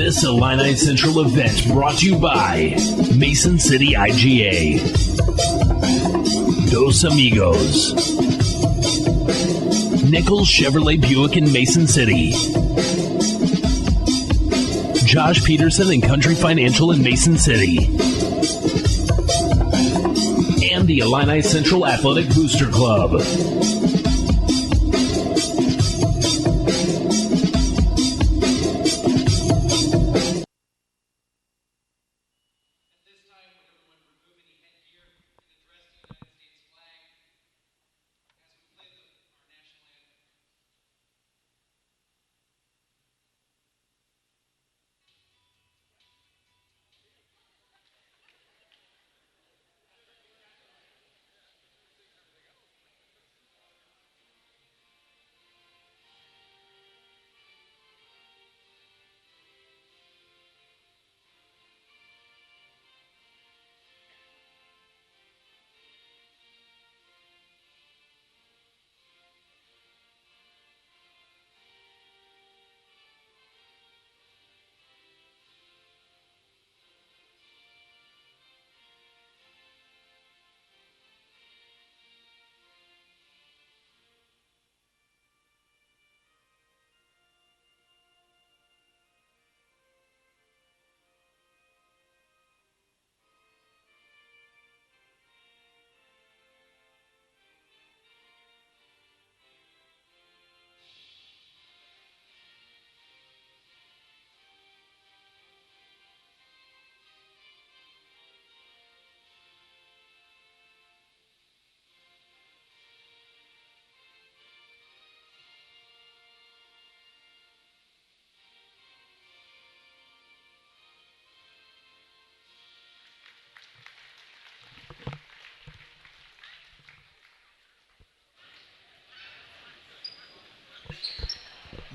This Illini Central event brought to you by Mason City IGA, Dos Amigos, Nichols Chevrolet Buick in Mason City, Josh Peterson and Country Financial in Mason City, and the Illini Central Athletic Booster Club.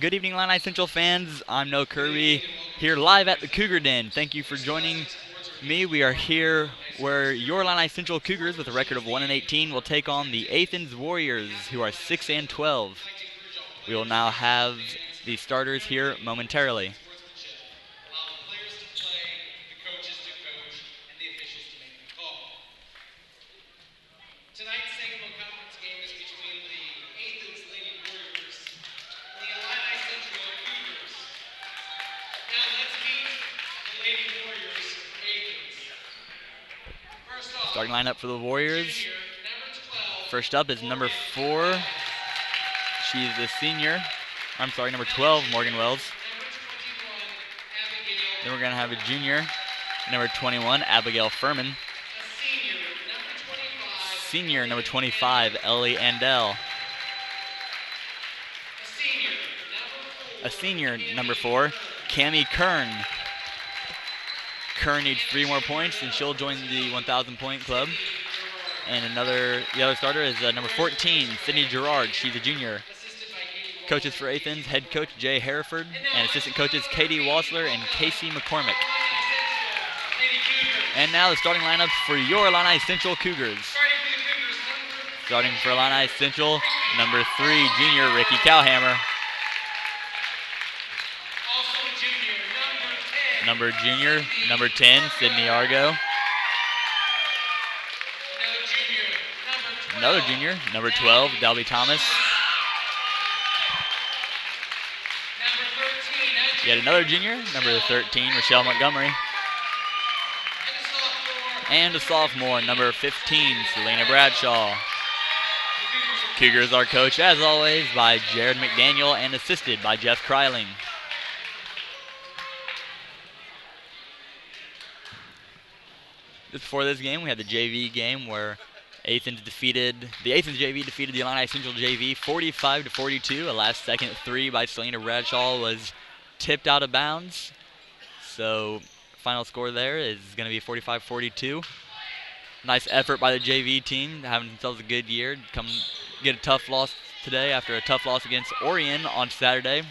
Good evening, Illini Central fans. I'm Noah Kirby, here live at the Cougar Den. Thank you for joining me. We are here where your Illini Central Cougars, with a record of 1-18, will take on the Athens Warriors, who are 6-12. We will now have the starters here momentarily. Starting lineup for the Warriors. First up is number 4. She's a senior. Number 12, Morgan Wells. Then we're going to have a junior, number 21, Abigail Furman. Senior, number 25, Ellie Andell. A senior, number 4, Cammie Kern. Kern needs 3 more points, and she'll join the 1,000-point club. And the other starter is number 14, Sydney Gerard. She's a junior. Coaches for Athens, head coach Jay Hereford, and assistant coaches Katie Wassler and Casey McCormick. And now the starting lineup for your Illini Central Cougars. Starting for Illini Central, number 3, junior Ricky Cowhammer. Number 10, Sydney Argo. Another junior, number 12, Delby Thomas. Yet another junior, number 13, Rochelle Montgomery. And a sophomore, number 15, Selena Bradshaw. Cougars are coached, as always, by Jared McDaniel and assisted by Jeff Kryling. Just before this game, we had the JV game where the Athens JV defeated the Illini Central JV 45-42. A last-second 3 by Selena Bradshaw was tipped out of bounds. So final score there is going to be 45-42. Nice effort by the JV team, having themselves a good year. Come get a tough loss today after a tough loss against Orion on Saturday.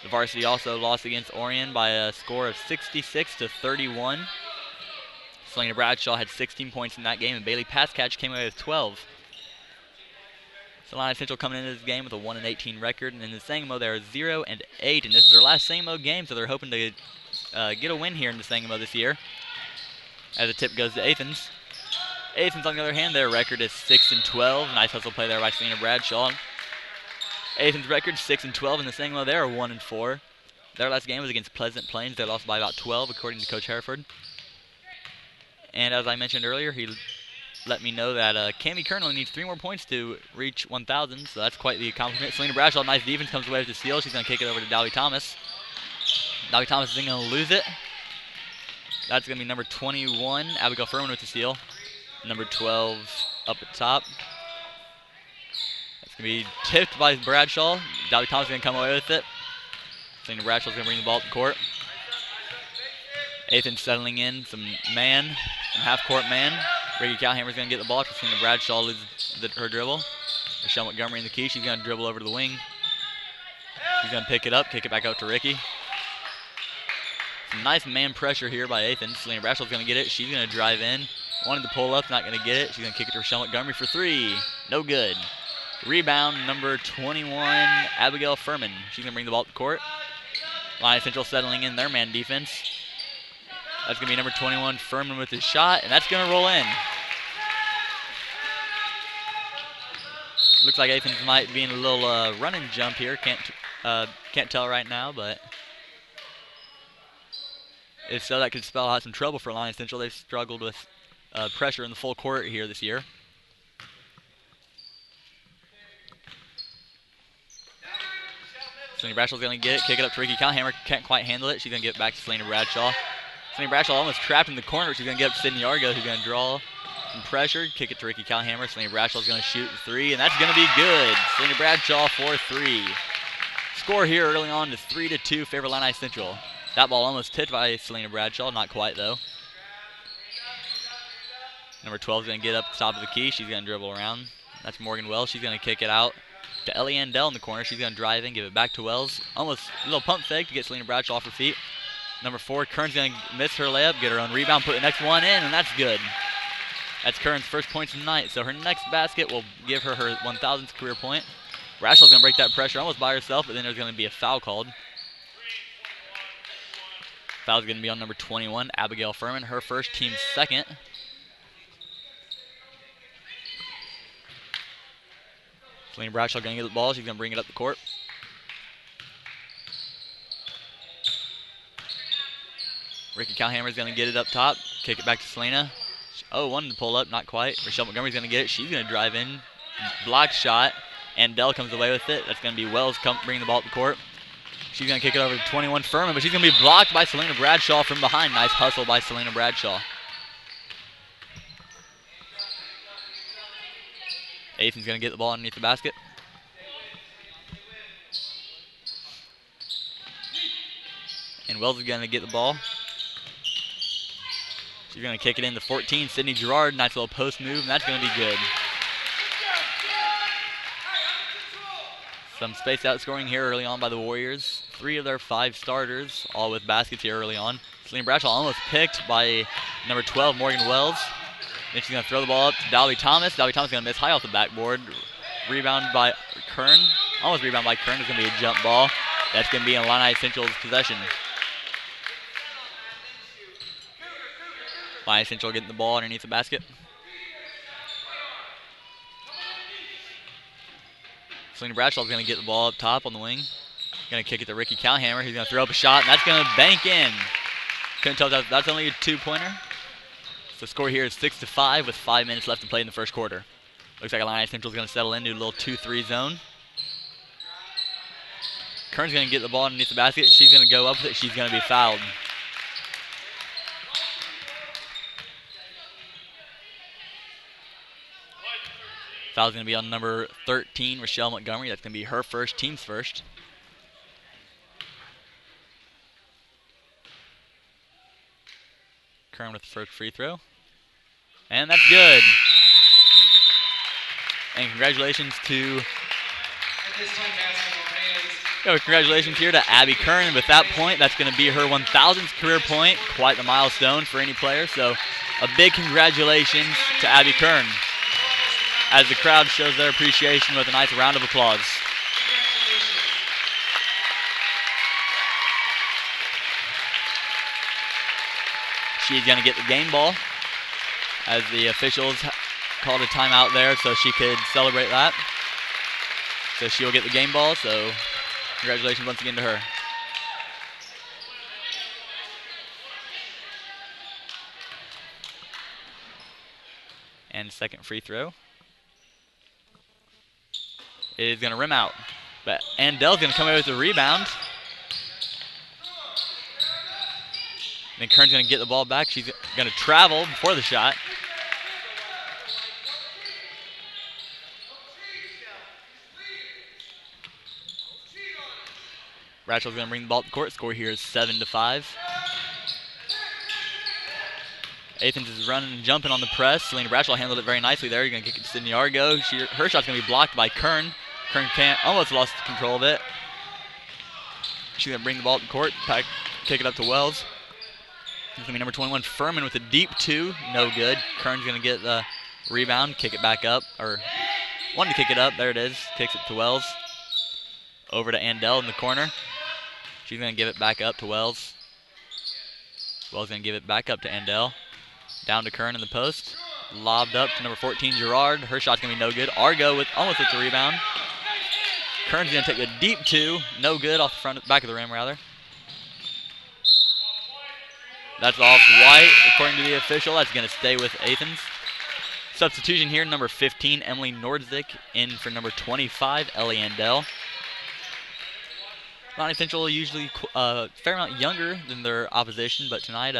The varsity also lost against Orion by a score of 66-31. Selena Bradshaw had 16 points in that game, and Bailey Pascatch came away with 12. So Illini Central coming into this game with a 1-18 record, and in the Sangamo they're 0-8, and this is their last Sangamo game, so they're hoping to get a win here in the Sangamo this year. As the tip goes to Athens. Athens, on the other hand, their record is 6-12. Nice hustle play there by Selena Bradshaw. Athens' record 6-12 in the Sangamo. They are 1-4. Their last game was against Pleasant Plains. They lost by about 12, according to Coach Hereford. And as I mentioned earlier, he let me know that Cammie Kern only needs 3 more points to reach 1,000, so that's quite the accomplishment. Selena Bradshaw, nice defense, comes away with the steal. She's going to kick it over to Dowie Thomas. Dowie Thomas isn't going to lose it. That's going to be number 21, Abigail Furman with the steal. Number 12 up at top. That's going to be tipped by Bradshaw. Dowie Thomas is going to come away with it. Selena Bradshaw's going to bring the ball up the court. Athens settling in, some half-court man. Ricky Calhammer's going to get the ball. Selena Bradshaw loses her dribble. Michelle Montgomery in the key. She's going to dribble over to the wing. She's going to pick it up, kick it back out to Ricky. Some nice man pressure here by Athens. Selena Bradshaw's going to get it. She's going to drive in. Wanted to pull up, not going to get it. She's going to kick it to Rochelle Montgomery for 3. No good. Rebound, number 21, Abigail Furman. She's going to bring the ball up the court. Illini Central settling in their man defense. That's going to be number 21, Furman with his shot, and that's going to roll in. Looks like Athens might be in a little run and jump here. Can't tell right now, but if so, that could spell out some trouble for Illini Central. They've struggled with pressure in the full court here this year. Selena Bradshaw's going to get it, kick it up to Ricky Calhammer. Can't quite handle it. She's going to get it back to Selena Bradshaw. Selena Bradshaw almost trapped in the corner. She's going to get up to Sydney Argo, who's going to draw some pressure, kick it to Ricky Calhammer. Selena Bradshaw's going to shoot the 3, and that's going to be good. Selena Bradshaw for 3. Score here early on is 3-2, favor Illini Central. That ball almost tipped by Selena Bradshaw, not quite though. Number 12 is going to get up the top of the key. She's going to dribble around. That's Morgan Wells. She's going to kick it out to Ellie Andell in the corner. She's going to drive in, give it back to Wells. Almost a little pump fake to get Selena Bradshaw off her feet. Number 4, Kern's going to miss her layup, get her own rebound, put the next one in, and that's good. That's Kern's first points of the night, so her next basket will give her her 1,000th career point. Bradshaw's going to break that pressure almost by herself, but then there's going to be a foul called. Foul's going to be on number 21, Abigail Furman, her first, team's second. Selena Bradshaw going to get the ball. She's going to bring it up the court. Ricky Calhammer's going to get it up top, kick it back to Selena. Oh, wanted to pull up, not quite. Rochelle Montgomery's going to get it. She's going to drive in, block shot, and Dell comes away with it. That's going to be Wells bringing the ball up the court. She's going to kick it over to 21 Furman, but she's going to be blocked by Selena Bradshaw from behind. Nice hustle by Selena Bradshaw. Athens going to get the ball underneath the basket. And Wells is going to get the ball. She's going to kick it into 14, Sydney Gerard. Nice little post move, and that's going to be good. Some spaced out scoring here early on by the Warriors. 3 of their 5 starters, all with baskets here early on. Selena Bradshaw almost picked by number 12, Morgan Wells. Then she's going to throw the ball up to Dowie Thomas. Dowie Thomas is going to miss high off the backboard. Rebound by Kern. Almost rebound by Kern. It's going to be a jump ball. That's going to be in Illini Central's possession. Illini Central getting the ball underneath the basket. Selena Bradshaw's going to get the ball up top on the wing. Going to kick it to Ricky Calhammer. He's going to throw up a shot, and that's going to bank in. Couldn't tell if that's only a 2-pointer. So the score here is 6-5 with 5 minutes left to play in the first quarter. Looks like Illini Central's going to settle into a little 2-3 zone. Kern's going to get the ball underneath the basket. She's going to go up with it. She's going to be fouled. Foul's going to be on number 13, Rochelle Montgomery. That's going to be her first, team's first. Kern with the first free throw. And that's good. And congratulations to... congratulations here to Abby Kern. With that point, that's going to be her 1,000th career point. Quite the milestone for any player. So a big congratulations to Abby Kern. as the crowd shows their appreciation with a nice round of applause. She's going to get the game ball as the officials called a timeout there so she could celebrate that. So she'll get the game ball, so congratulations once again to her. And second free throw is going to rim out. But Andell's going to come away with the rebound. Then Kern's going to get the ball back. She's going to travel before the shot. Bradshaw's going to bring the ball to the court. Score here is 7-5. Athens is running and jumping on the press. Selena Bradshaw handled it very nicely there. You're going to kick it to Sydney Argo. Her shot's going to be blocked by Kern. Kern almost lost control of it. She's going to bring the ball to the court, kick it up to Wells. It's going to be number 21, Furman, with a deep two. No good. Kern's going to get the rebound, kick it back up. Or wanted to kick it up. There it is. Kicks it to Wells. Over to Andell in the corner. She's going to give it back up to Wells. Wells going to give it back up to Andell. Down to Kern in the post. Lobbed up to number 14, Gerard. Her shot's going to be no good. Argo almost with the rebound. Kern's going to take a deep two. No good off the back of the rim, rather. That's off White, according to the official. That's going to stay with Athens. Substitution here, number 15, Emily Nordzik, in for number 25, Ellie Andell. Illini Central usually a fair amount younger than their opposition, but tonight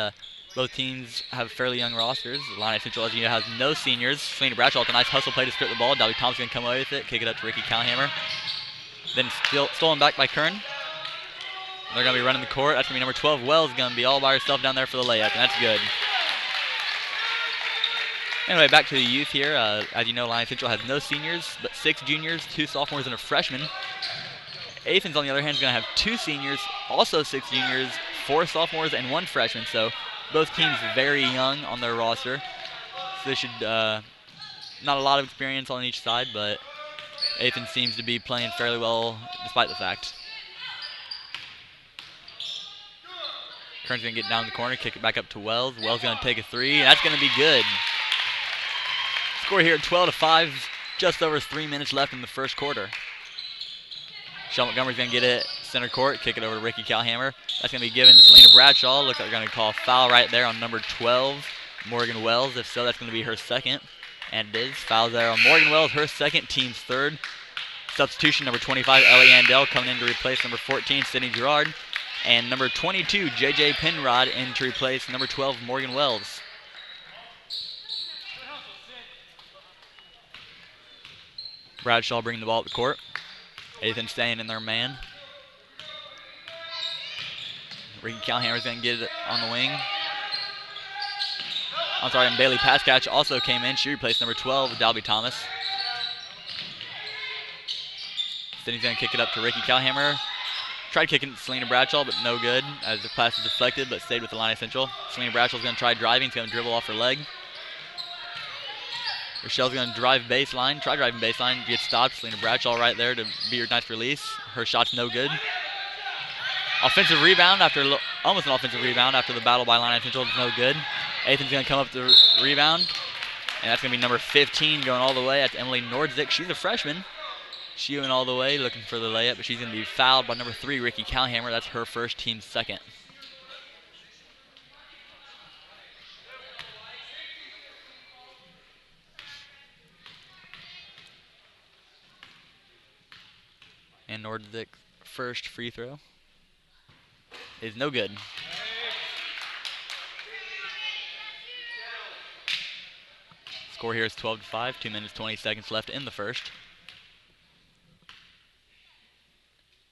both teams have fairly young rosters. Illini Central, as you know, has no seniors. Selena Bradshaw with a nice hustle play to script the ball. Dobby Thompson going to come away with it, kick it up to Ricky Calhammer. Then stolen back by Kern. They're going to be running the court. That's going to be number 12, Wells, going to be all by herself down there for the layup, and that's good. Anyway, back to the youth here. As you know, Illini Central has no seniors, but 6 juniors, 2 sophomores, and a freshman. Athens, on the other hand, is going to have 2 seniors, also 6 juniors, 4 sophomores, and 1 freshman. So both teams very young on their roster. So they should not a lot of experience on each side, but Athens seems to be playing fairly well despite the fact. Kern's going to get down the corner, kick it back up to Wells. Wells going to take a 3, and that's going to be good. Score here at 12-5, just over 3 minutes left in the first quarter. Shell Montgomery's going to get it center court, kick it over to Ricky Calhammer. That's going to be given to Selena Bradshaw. Looks like they're going to call a foul right there on number 12, Morgan Wells. If so, that's going to be her second. And it is. Foul there on Morgan Wells, her second, team's third. Substitution, number 25, Ellie Andell, coming in to replace number 14, Sydney Gerard. And number 22, J.J. Penrod, in to replace number 12, Morgan Wells. Bradshaw bringing the ball up the court. Athens staying in their man. Ricky Calhammer's going to get it on the wing. I'm sorry, and Bailey Pascatch also came in. She replaced number 12, Dalby Thomas. Then he's going to kick it up to Ricky Calhammer. Tried kicking Selena Bradshaw, but no good, as the pass was deflected, but stayed with Illini Central. Selena Bradshaw's going to try driving. He's going to dribble off her leg. Rochelle's going to drive baseline. Try driving baseline. Gets stopped. Selena Bradshaw right there to be her nice release. Her shot's no good. Offensive rebound almost an offensive rebound after the battle by Illini Central. It's no good. Athens going to come up to the rebound. And that's going to be number 15 going all the way. That's Emily Nordzik. She's a freshman. She went all the way looking for the layup, but she's going to be fouled by number 3, Ricky Calhammer. That's her first, team's second. And Nordzik first free throw is no good. Score here is 12-5, 2 minutes, 20 seconds left in the first.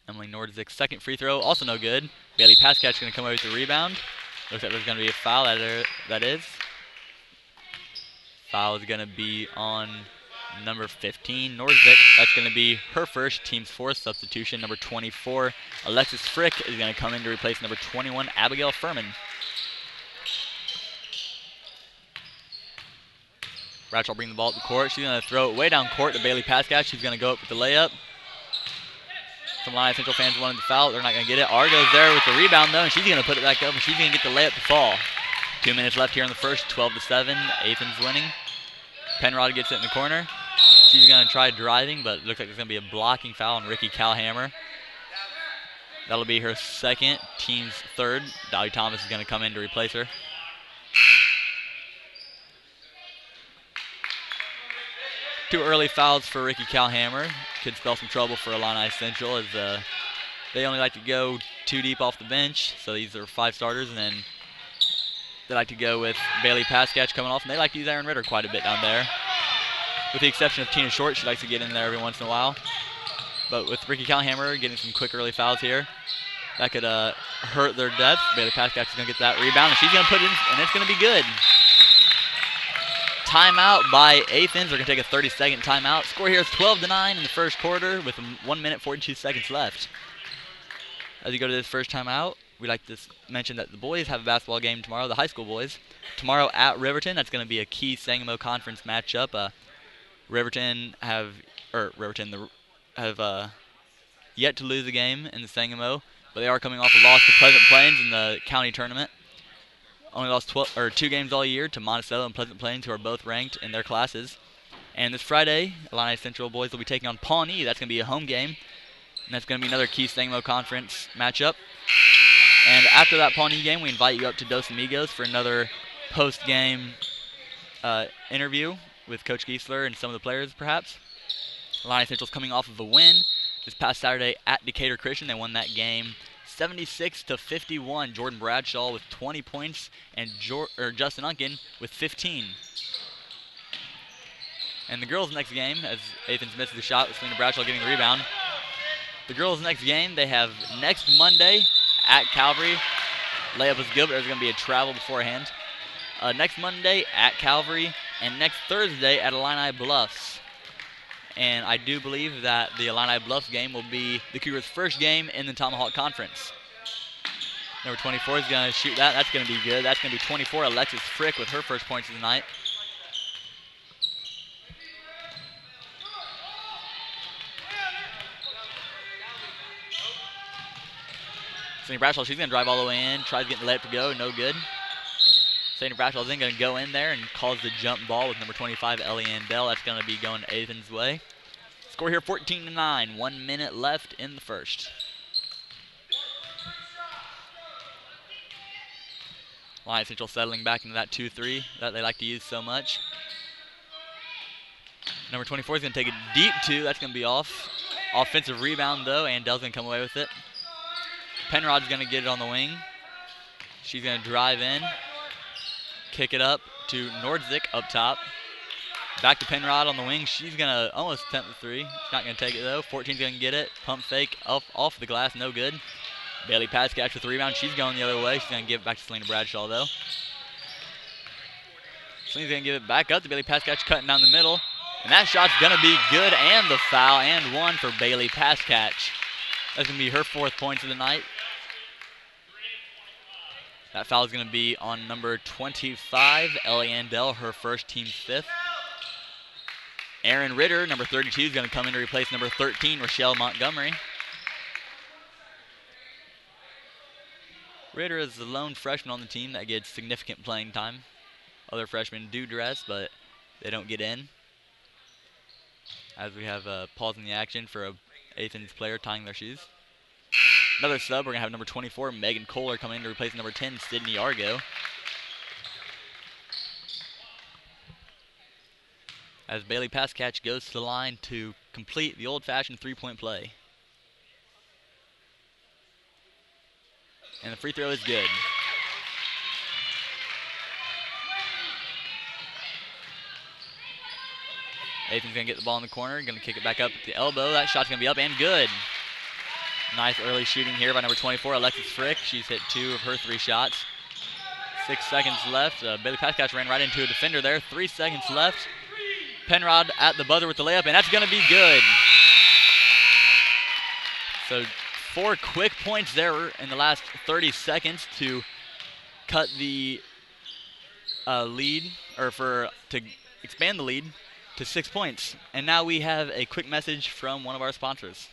Emily Nordzik's second free throw, also no good. Bailey Pascatch going to come away with the rebound. Looks like there's going to be a foul. That is. Foul is going to be on number 15, Nordzik. That's going to be her first, team's fourth substitution. Number 24, Alexis Frick, is going to come in to replace number 21, Abigail Furman. Bradshaw bring the ball up the court. She's going to throw it way down court to Bailey Pascatch. She's going to go up with the layup. Some Illini Central fans wanted the foul. They're not going to get it. Argo's there with the rebound, though, and she's going to put it back up, and she's going to get the layup to fall. 2 minutes left here in the first, 12-7. Athens winning. Penrod gets it in the corner. She's going to try driving, but it looks like there's going to be a blocking foul on Ricky Calhammer. That'll be her second, team's third. Dolly Thomas is going to come in to replace her. Two early fouls for Ricky Calhammer. Could spell some trouble for Illini Central, as they only like to go 2 deep off the bench. So these are 5 starters, and then they like to go with Bailey Pascatch coming off, and they like to use Aaron Ritter quite a bit down there. With the exception of Tina Short, she likes to get in there every once in a while. But with Ricky Calhammer getting some quick early fouls here, that could hurt their depth. Bailey Pascatch is going to get that rebound, and she's going to put it in, and it's going to be good. Timeout by Athens. They're going to take a 30-second timeout. Score here is 12-9 in the first quarter with 1 minute 42 seconds left. As you go to this first timeout, we'd like to mention that the boys have a basketball game tomorrow, the high school boys. Tomorrow at Riverton. That's going to be a key Sangamo Conference matchup. Riverton have yet to lose a game in the Sangamo, but they are coming off a loss to Pleasant Plains in the county tournament. Only lost 2 games all year to Monticello and Pleasant Plains, who are both ranked in their classes. And this Friday, Illini Central boys will be taking on Pawnee. That's going to be a home game, and that's going to be another key Sangamo Conference matchup. And after that Pawnee game, we invite you up to Dos Amigos for another post-game interview with Coach Giesler and some of the players, perhaps. Illini Central's coming off of a win this past Saturday at Decatur Christian. They won that game 76-51. Jordan Bradshaw with 20 points and Justin Unkin with 15. And the girls' next game, as Athens misses the shot with Selena Bradshaw getting the rebound. The girls' next game, they have next Monday at Calvary. Layup was good, but there's going to be a travel beforehand. Next Monday at Calvary, and next Thursday at Illini Bluffs. And I do believe that the Illini Bluffs game will be the Cougars' first game in the Tomahawk Conference. Number 24 is going to shoot that. That's going to be good. That's going to be 24. Alexis Frick with her first points of the night. Sadie Bradshaw, she's going to drive all the way in. Tries to get the layup to go. No good. Sadie Bradshaw is then going to go in there and calls the jump ball with number 25, Ellie Andell. That's going to be going Athens' way. Score here 14-9. 1 minute left in the first. Illini Central settling back into that 2-3 that they like to use so much. Number 24 is going to take a deep 2. That's going to be off. Offensive rebound, though. Andell's going to come away with it. Penrod's going to get it on the wing. She's going to drive in. Kick it up to Nordzik up top. Back to Penrod on the wing. She's going to almost attempt the 3. She's not going to take it, though. 14's going to get it. Pump fake off the glass. No good. Bailey Pascatch with the rebound. She's going the other way. She's going to give it back to Selena Bradshaw, though. Selena's going to give it back up to Bailey Pascatch, cutting down the middle. And that shot's going to be good, and the foul, and 1 for Bailey Pascatch. That's going to be her 4th points of the night. That foul is going to be on number 25, Ellie Andell, her first, team's 5th. Aaron Ritter, number 32, is going to come in to replace number 13, Rochelle Montgomery. Ritter is the lone freshman on the team that gets significant playing time. Other freshmen do dress, but they don't get in. As we have a pause in the action for a Athens player tying their shoes. Another sub, we're going to have number 24, Megan Kohler, come in to replace number 10, Sydney Argo. As Bailey Pascatch goes to the line to complete the old-fashioned 3-point play. And the free throw is good. Athens going to get the ball in the corner, going to kick it back up at the elbow. That shot's going to be up and good. Nice early shooting here by number 24, Alexis Frick. She's hit 2 of her 3 shots. 6 seconds left. Bailey Pascatch ran right into a defender there. 3 seconds left. Penrod at the buzzer with the layup, and that's going to be good. So 4 quick points there in the last 30 seconds to cut the lead, or to expand the lead to 6 points. And now we have a quick message from one of our sponsors.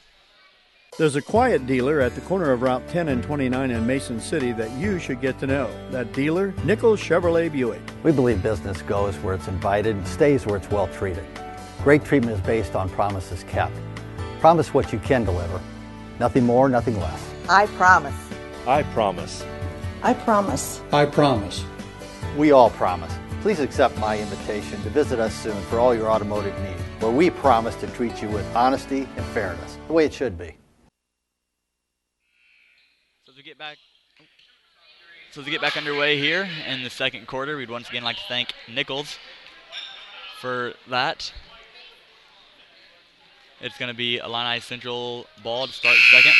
There's a quiet dealer at the corner of Route 10 and 29 in Mason City that you should get to know. That dealer, Nichols Chevrolet Buick. We believe business goes where it's invited and stays where it's well treated. Great treatment is based on promises kept. Promise what you can deliver. Nothing more, nothing less. I promise. I promise. I promise. I promise. We all promise. Please accept my invitation to visit us soon for all your automotive needs, where we promise to treat you with honesty and fairness, the way it should be. So as we get back underway here in the second quarter, we'd once again like to thank Nichols for that. It's going to be Illini Central ball to start second.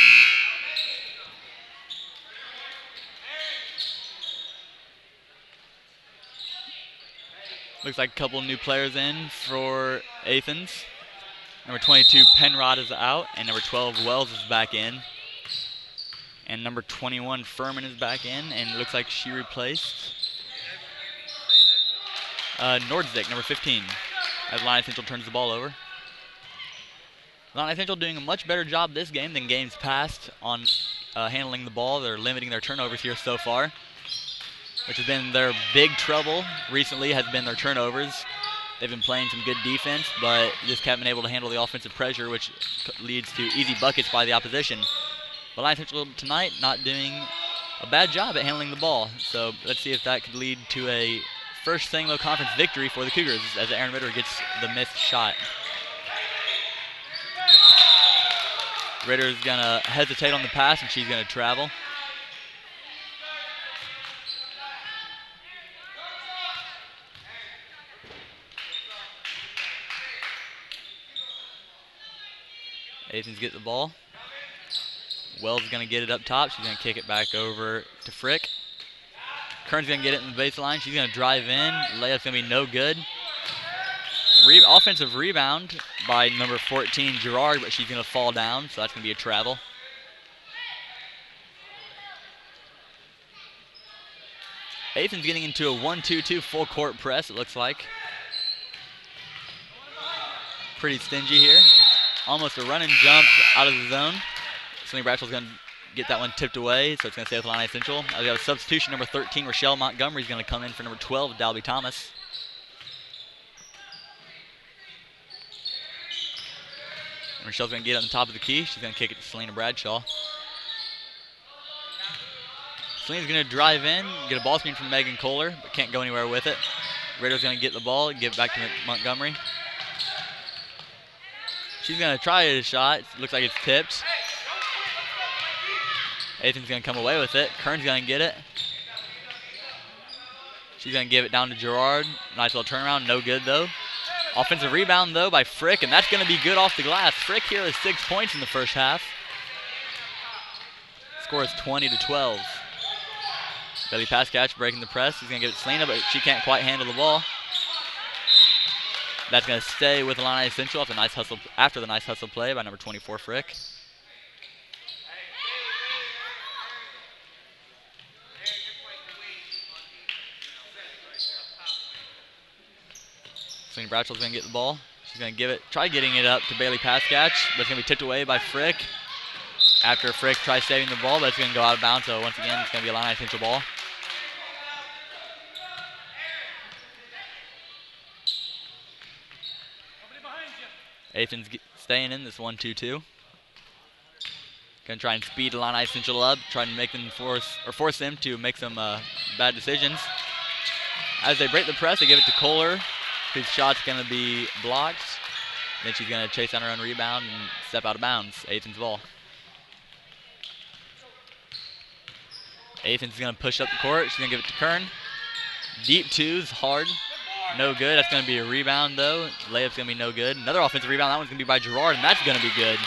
Looks like a couple new players in for Athens. Number 22, Penrod, is out, and number 12, Wells, is back in. And number 21, Furman, is back in, and it looks like she replaced Nordzik, number 15, as Illini Central turns the ball over. Illini Central doing a much better job this game than games past on handling the ball. They're limiting their turnovers here so far, which has been their big trouble recently, has been their turnovers. They've been playing some good defense, but just haven't been able to handle the offensive pressure, which leads to easy buckets by the opposition. But Illini Central tonight not doing a bad job at handling the ball. So let's see if that could lead to a first Sangamo Conference victory for the Cougars as Aaron Ritter gets the missed shot. Ritter's going to hesitate on the pass, and she's going to travel. Athens get the ball. Wells is going to get it up top. She's going to kick it back over to Frick. Kern's going to get it in the baseline. She's going to drive in. Layup's going to be no good. Offensive rebound by number 14, Gerard, but she's going to fall down, so that's going to be a travel. Athens getting into a 1-2-2 full court press, it looks like. Pretty stingy here. Almost a run and jump out of the zone. Sonny Bratchell's going to get that one tipped away, so it's going to stay with Illini Central. We got a substitution, number 13, Rochelle Montgomery's going to come in for number 12, Dalby Thomas. And Rochelle's going to get on the top of the key. She's going to kick it to Selena Bradshaw. Selena's going to drive in, get a ball screen from Megan Kohler, but can't go anywhere with it. Ritter's going to get the ball, give it back to Montgomery. She's going to try a shot. Looks like it's tipped. Athens going to come away with it. Kern's going to get it. She's going to give it down to Gerard. Nice little turnaround. No good, though. Offensive rebound, though, by Frick, and that's going to be good off the glass. Frick here has 6 points in the first half. Score is 20-12. Belly pass catch, breaking the press. He's going to give it to Selena, but she can't quite handle the ball. That's going to stay with Illini Central after the nice hustle play by number 24, Frick. Selena Bratchell's going to get the ball. She's going to try getting it up to Bailey pass catch, but it's going to be tipped away by Frick. After Frick tries saving the ball, but it's going to go out of bounds, so once again, it's going to be a Illini Central ball. Athens staying in this 1-2-2. Going to try and speed Illini Central up, try and make them force them to make some bad decisions. As they break the press, they give it to Kohler, whose shot's going to be blocked. Then she's going to chase down her own rebound and step out of bounds. Athens ball. Athens is going to push up the court. She's going to give it to Kern. Deep twos, hard. No good. That's going to be a rebound, though. Layup's going to be no good. Another offensive rebound. That one's going to be by Gerard, and that's going to be good.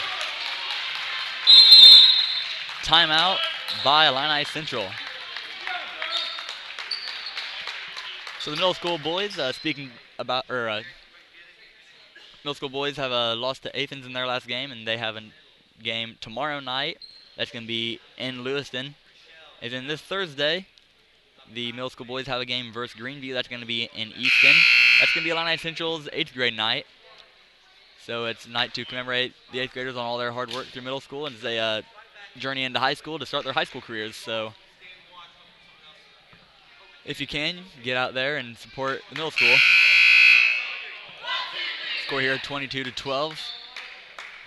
Timeout by Illini Central. So the middle school boys, middle school boys have lost to Athens in their last game, and they have a game tomorrow night. That's going to be in Lewiston. And then this Thursday, the middle school boys have a game versus Greenview. That's going to be in Easton. That's going to be Illini Central's 8th grade night. So it's a night to commemorate the 8th graders on all their hard work through middle school and as they journey into high school to start their high school careers. So if you can, get out there and support the middle school. Score here 22-12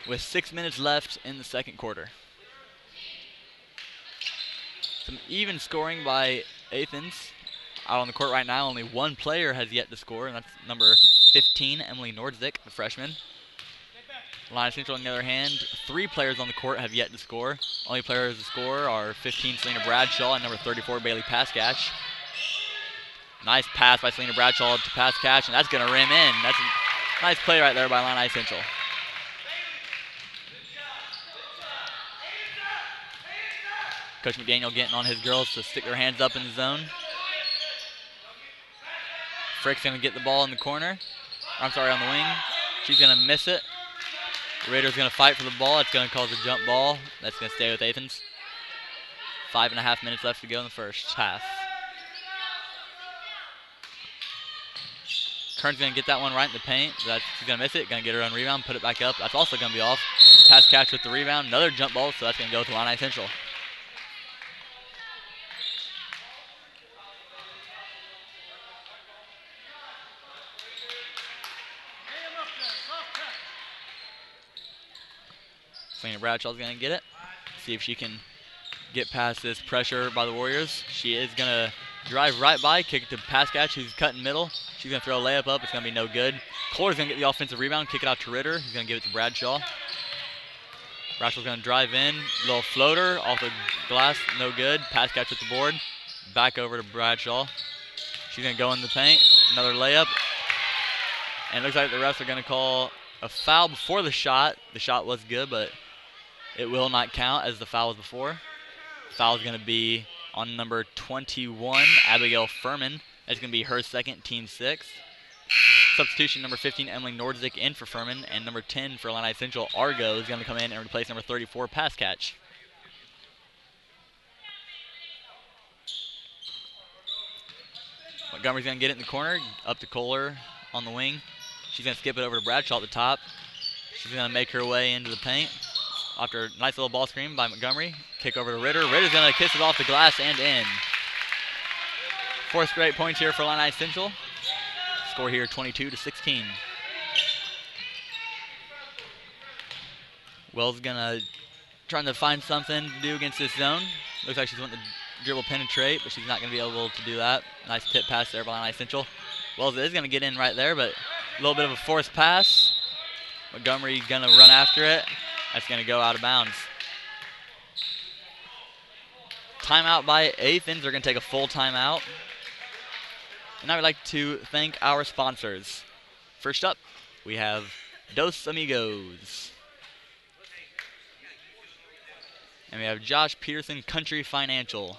with 6 minutes left in the second quarter. Some even scoring by Athens. Out on the court right now, only one player has yet to score, and that's number 15, Emily Nordzik, the freshman. Illini Central, on the other hand, 3 players on the court have yet to score. Only players to score are 15, Selena Bradshaw, and number 34, Bailey Paskach. Nice pass by Selena Bradshaw to Paskach, and that's going to rim in. That's a nice play right there by Illini Central. Coach McDaniel getting on his girls to stick their hands up in the zone. Frick's going to get the ball in the corner. On the wing. She's going to miss it. Raiders going to fight for the ball. It's going to cause a jump ball. That's going to stay with Athens. 5.5 minutes left to go in the first half. Kern's going to get that one right in the paint. She's going to miss it. Going to get her own rebound. Put it back up. That's also going to be off. Pass catch with the rebound. Another jump ball. So that's going to go to Illini Central. Selena Bradshaw's going to get it. See if she can get past this pressure by the Warriors. She is going to drive right by, kick it to Paskach, who's cutting middle. She's going to throw a layup up. It's going to be no good. Kohler's going to get the offensive rebound, kick it out to Ritter. He's going to give it to Bradshaw. Bradshaw's going to drive in. Little floater off the glass, no good. Paskach with the board. Back over to Bradshaw. She's going to go in the paint. Another layup. And it looks like the refs are going to call a foul before the shot. The shot was good, but it will not count as the foul was before. Foul is going to be on number 21, Abigail Furman. That's going to be her second, team 6. Substitution, number 15, Emily Nordzik in for Furman, and number 10 for Illini Central, Argo, is going to come in and replace number 34, Paskach. Montgomery's going to get it in the corner, up to Kohler on the wing. She's going to skip it over to Bradshaw at the top. She's going to make her way into the paint. After a nice little ball screen by Montgomery. Kick over to Ritter. Ritter's going to kiss it off the glass and in. 4th straight points here for Illini Central. Score here 22-16. Wells going to trying to find something to do against this zone. Looks like she's wanting to dribble penetrate, but she's not going to be able to do that. Nice tip pass there by Illini Central. Wells is going to get in right there, but a little bit of a forced pass. Montgomery's going to run after it. That's going to go out of bounds. Timeout by Athens. They're going to take a full timeout. And I would like to thank our sponsors. First up, we have Dos Amigos. And we have Josh Peterson Country Financial.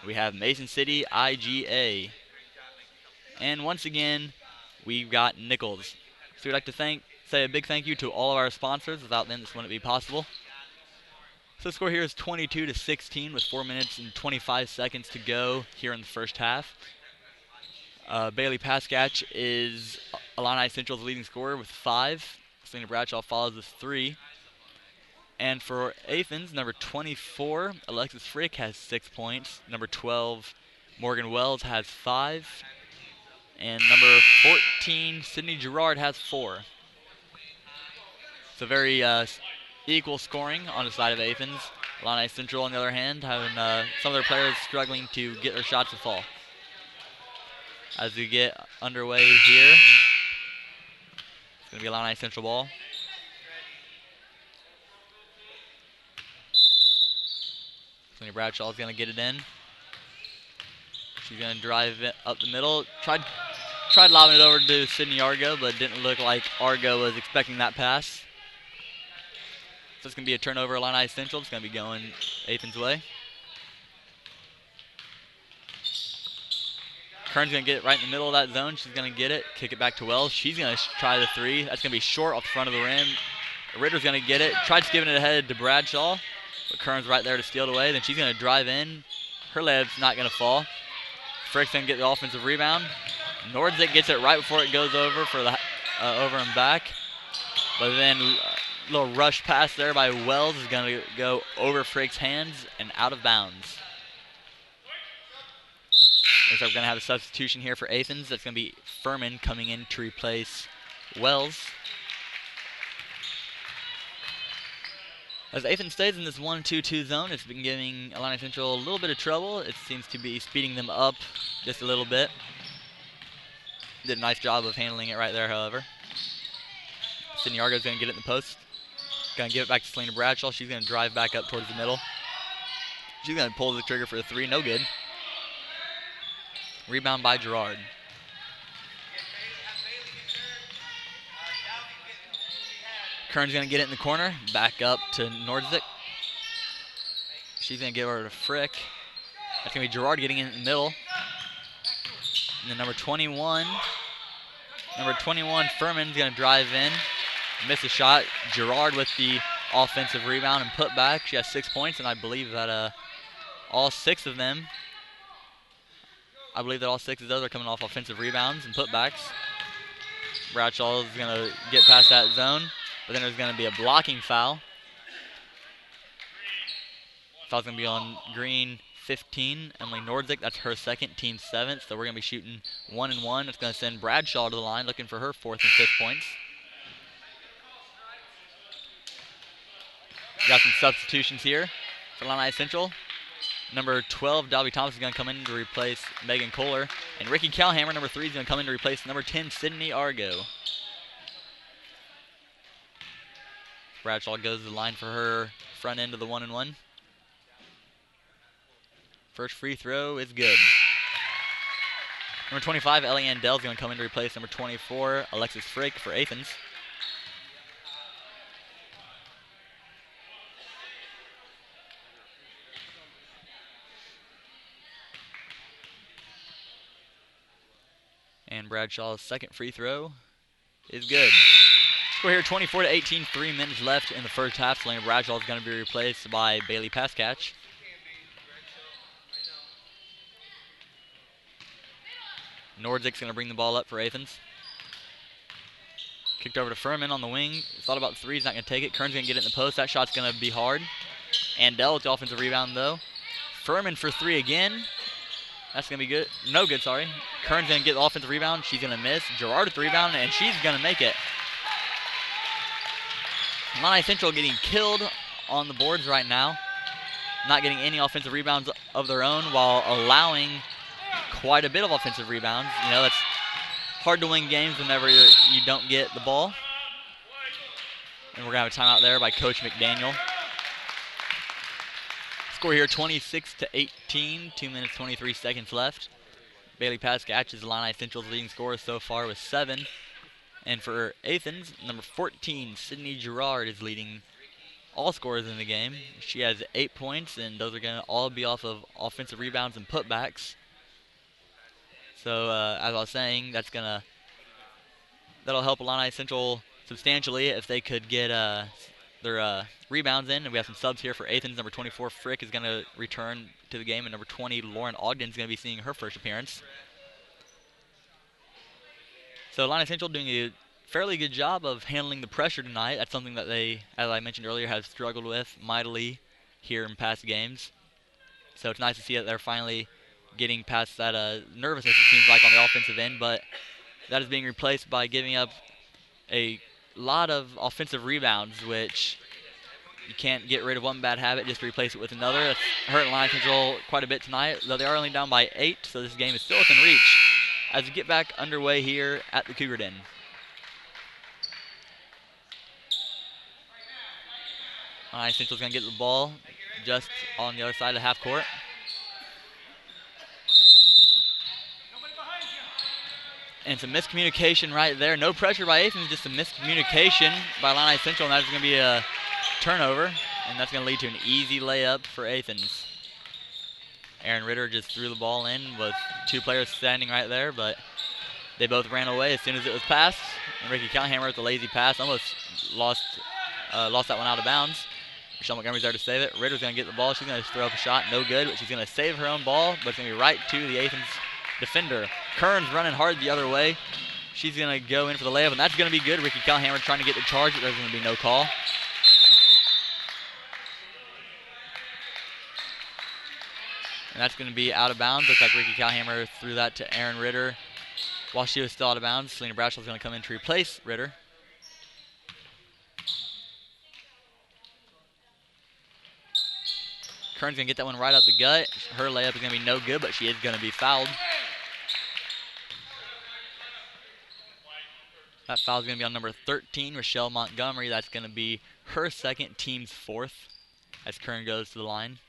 We have Mason City IGA. And once again, we've got Nichols. So we'd like to say a big thank you to all of our sponsors. Without them, this wouldn't be possible. So the score here is 22-16 with 4 minutes and 25 seconds to go here in the first half. Bailey Paskach is Illini Central's leading scorer with 5. Selena Bradshaw follows with 3. And for Athens, number 24, Alexis Frick has 6 points. Number 12, Morgan Wells has 5. And number 14, Sydney Gerard has 4. It's a very equal scoring on the side of Athens. Illini Central, on the other hand, having some of their players struggling to get their shots to fall. As we get underway here, it's going to be Illini Central ball. Selena Bradshaw is going to get it in. She's going to drive it up the middle. Tried lobbing it over to Sydney Argo, but it didn't look like Argo was expecting that pass. So it's going to be a turnover, Illini Central. It's going to be going Athens' way. Kern's going to get it right in the middle of that zone. She's going to get it, kick it back to Wells. She's going to try the 3. That's going to be short off the front of the rim. Ritter's going to get it. Tried giving it ahead to Bradshaw, but Kern's right there to steal it away. Then she's going to drive in. Her layup's not going to fall. Frick's going to get the offensive rebound. Nordzik gets it right before it goes over for the over and back. But then a little rush pass there by Wells is going to go over Frick's hands and out of bounds. Looks like we're going to have a substitution here for Athens. That's going to be Furman coming in to replace Wells. As Athens stays in this 1-2-2 zone, it's been giving Illini Central a little bit of trouble. It seems to be speeding them up just a little bit. Did a nice job of handling it right there, however. Sydney Argo's going to get it in the post. Going to give it back to Selena Bradshaw. She's going to drive back up towards the middle. She's going to pull the trigger for a three. No good. Rebound by Gerard. Kern's going to get it in the corner. Back up to Nordzik. She's going to give her to Frick. That's going to be Gerard getting in the middle. And then number 21, Furman's going to drive in. Miss a shot. Gerard with the offensive rebound and put back. She has 6 points, and I believe that all six of those are coming off offensive rebounds and putbacks. Bradshaw is going to get past that zone, but then there's going to be a blocking foul. Foul's going to be on green 15, Emily Nordzik. That's her second, team 7th. So we're going to be shooting 1-1. That's going to send Bradshaw to the line looking for her 4th and 5th points. Got some substitutions here for Illini Central. Number 12, Dalby Thomas, is going to come in to replace Megan Kohler. And Ricky Calhammer, number 3, is going to come in to replace number 10, Sydney Argo. Bradshaw goes to the line for her front end of the 1-1. First free throw is good. Number 25, Ellie Andell, is going to come in to replace number 24, Alexis Frick, for Athens. And Bradshaw's second free throw is good. Score here 24-18, 3 minutes left in the first half. Selena Bradshaw is going to be replaced by Bailey Pascatch. Nordzik's going to bring the ball up for Athens. Kicked over to Furman on the wing. Thought about the three, he's not going to take it. Kern's going to get it in the post. That shot's going to be hard. Andell with the offensive rebound, though. Furman for three again. That's going to be good. No good, sorry. Kern's going to get the offensive rebound. She's going to miss. Gerard with the rebound, and she's going to make it. Illini Central getting killed on the boards right now. Not getting any offensive rebounds of their own while allowing quite a bit of offensive rebounds. You know, it's hard to win games whenever you don't get the ball. And we're going to have a timeout there by Coach McDaniel. Score here 26-18, 2 minutes 23 seconds left. Bailey Pascatch is Illini Central's leading scorer so far with 7. And for Athens, number 14, Sydney Gerard, is leading all scorers in the game. She has 8 points, and those are going to all be off of offensive rebounds and putbacks. So, as I was saying, that'll help Illini Central substantially if they could get their rebounds in. And we have some subs here for Athens. Number 24, Frick, is going to return to the game, and number 20, Lauren Ogden, is going to be seeing her first appearance. So Illini Central doing a fairly good job of handling the pressure tonight. That's something that they, as I mentioned earlier, have struggled with mightily here in past games. So it's nice to see that they're finally getting past that nervousness, it seems like, on the offensive end. But that is being replaced by giving up a lot of offensive rebounds, which you can't get rid of one bad habit just to replace it with another. That's hurting Illini Central quite a bit tonight, though they are only down by 8, so this game is still within reach as we get back underway here at the Cougar Den. Illini Central's going to get the ball just on the other side of the half court. And some miscommunication right there. No pressure by Athens, just a miscommunication by Illini Central, and that's going to be a turnover, and that's going to lead to an easy layup for Athens. Aaron Ritter just threw the ball in with 2 players standing right there, but they both ran away as soon as it was passed. And Ricky Calhammer with a lazy pass almost lost that one out of bounds. Michelle Montgomery's there to save it. Ritter's going to get the ball. She's going to throw up a shot. No good, but she's going to save her own ball, but it's going to be right to the Athens defender. Kern's running hard the other way. She's going to go in for the layup, and that's going to be good. Ricky Calhammer trying to get the charge, but there's going to be no call. And that's going to be out of bounds. Looks like Ricky Calhammer threw that to Aaron Ritter while she was still out of bounds. Selena Bradshaw's going to come in to replace Ritter. Kern's going to get that one right up the gut. Her layup is going to be no good, but she is going to be fouled. That foul is going to be on number 13, Rochelle Montgomery. That's going to be her second, team's fourth, as Kern goes to the line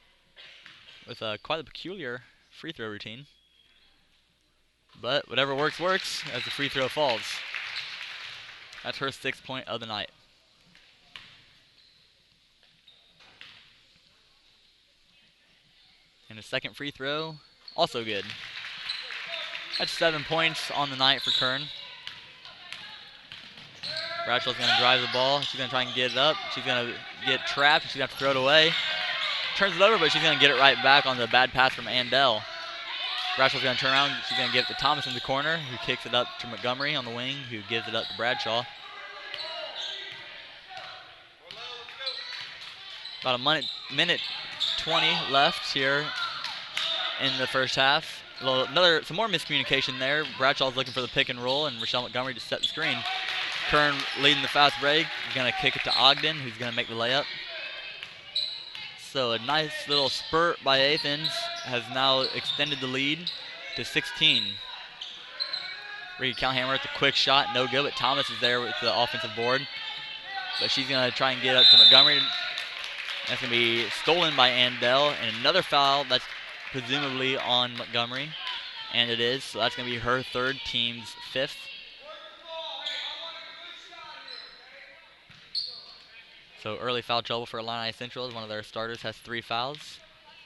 with quite a peculiar free throw routine. But whatever works, works as the free throw falls. That's her 6th point of the night. And the second free throw, also good. That's 7 points on the night for Kern. Bradshaw's going to drive the ball. She's going to try and get it up. She's going to get trapped. She's going to have to throw it away. Turns it over, but she's going to get it right back on the bad pass from Andell. Bradshaw's going to turn around. She's going to give it to Thomas in the corner, who kicks it up to Montgomery on the wing, who gives it up to Bradshaw. About a minute 20 left here in the first half. Some more miscommunication there. Bradshaw's looking for the pick and roll, and Rochelle Montgomery just set the screen. Kern leading the fast break. Going to kick it to Ogden, who's going to make the layup. So a nice little spurt by Athens has now extended the lead to 16. Ricky Calhammer with the quick shot, no good, but Thomas is there with the offensive board. But she's going to try and get up to Montgomery. That's going to be stolen by Andell, and another foul that's presumably on Montgomery. And it is, so that's going to be her third, team's 5th. So early foul trouble for Illini Central as one of their starters has 3 fouls.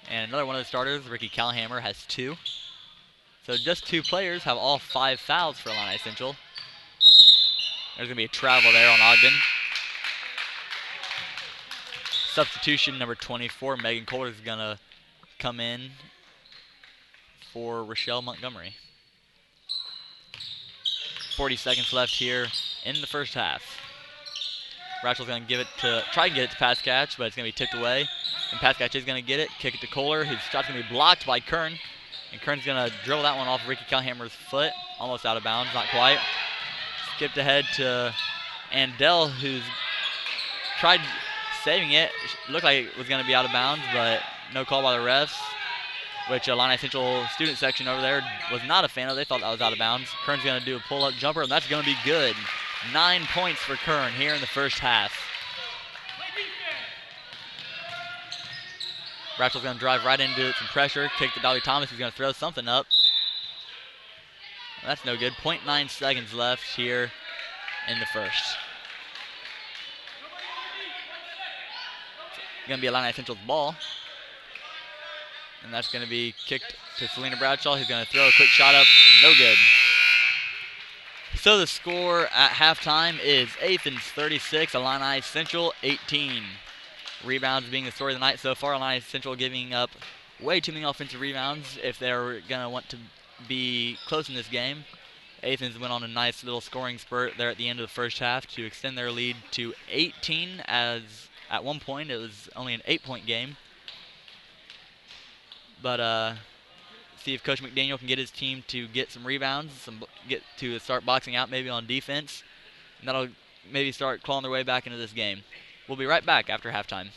And another one of the starters, Ricky Calhammer, has 2. So just 2 players have all 5 fouls for Illini Central. There's going to be a travel there on Ogden. Substitution number 24, Megan Kohler, is going to come in for Rochelle Montgomery. 40 seconds left here in the first half. Bradshaw's going to try and get it to pass catch, but it's going to be tipped away. And pass catch is going to get it, kick it to Kohler. His shot's going to be blocked by Kern. And Kern's going to dribble that one off Ricky Calhammer's foot. Almost out of bounds, not quite. Skipped ahead to Andell, who's tried saving it. Looked like it was going to be out of bounds, but no call by the refs, which Illini Central student section over there was not a fan of. They thought that was out of bounds. Kern's going to do a pull-up jumper, and that's going to be good. 9 points for Kern here in the first half. Bradshaw's going to drive right into it, some pressure, kick to Dolly Thomas, who's going to throw something up. That's no good. 0.9 seconds left here in the first. Going to be Illini Central's ball. And that's going to be kicked to Selena Bradshaw, who's going to throw a quick shot up. No good. So the score at halftime is Athens 36, Illini Central 18. Rebounds being the story of the night so far. Illini Central giving up way too many offensive rebounds if they're going to want to be close in this game. Athens went on a nice little scoring spurt there at the end of the first half to extend their lead to 18, as at one point it was only an 8-point game. But see if Coach McDaniel can get his team to get some rebounds, get to start boxing out maybe on defense, and that'll maybe start clawing their way back into this game. We'll be right back after halftime.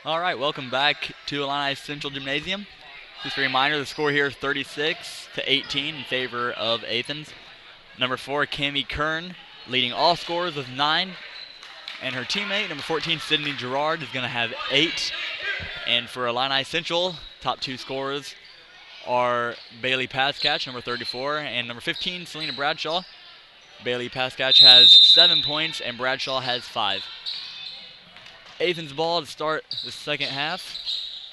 All right, welcome back to Illini Central Gymnasium. Just a reminder, the score here is 36-18 in favor of Athens. Number 4, Cami Kern, leading all scorers with 9. And her teammate, number 14, Sydney Gerard, is going to have 8. And for Illini Central, top 2 scorers are Bailey Pascatch, number 34, and number 15, Selena Bradshaw. Bailey Pascatch has 7 points, and Bradshaw has 5. Athens ball to start the second half.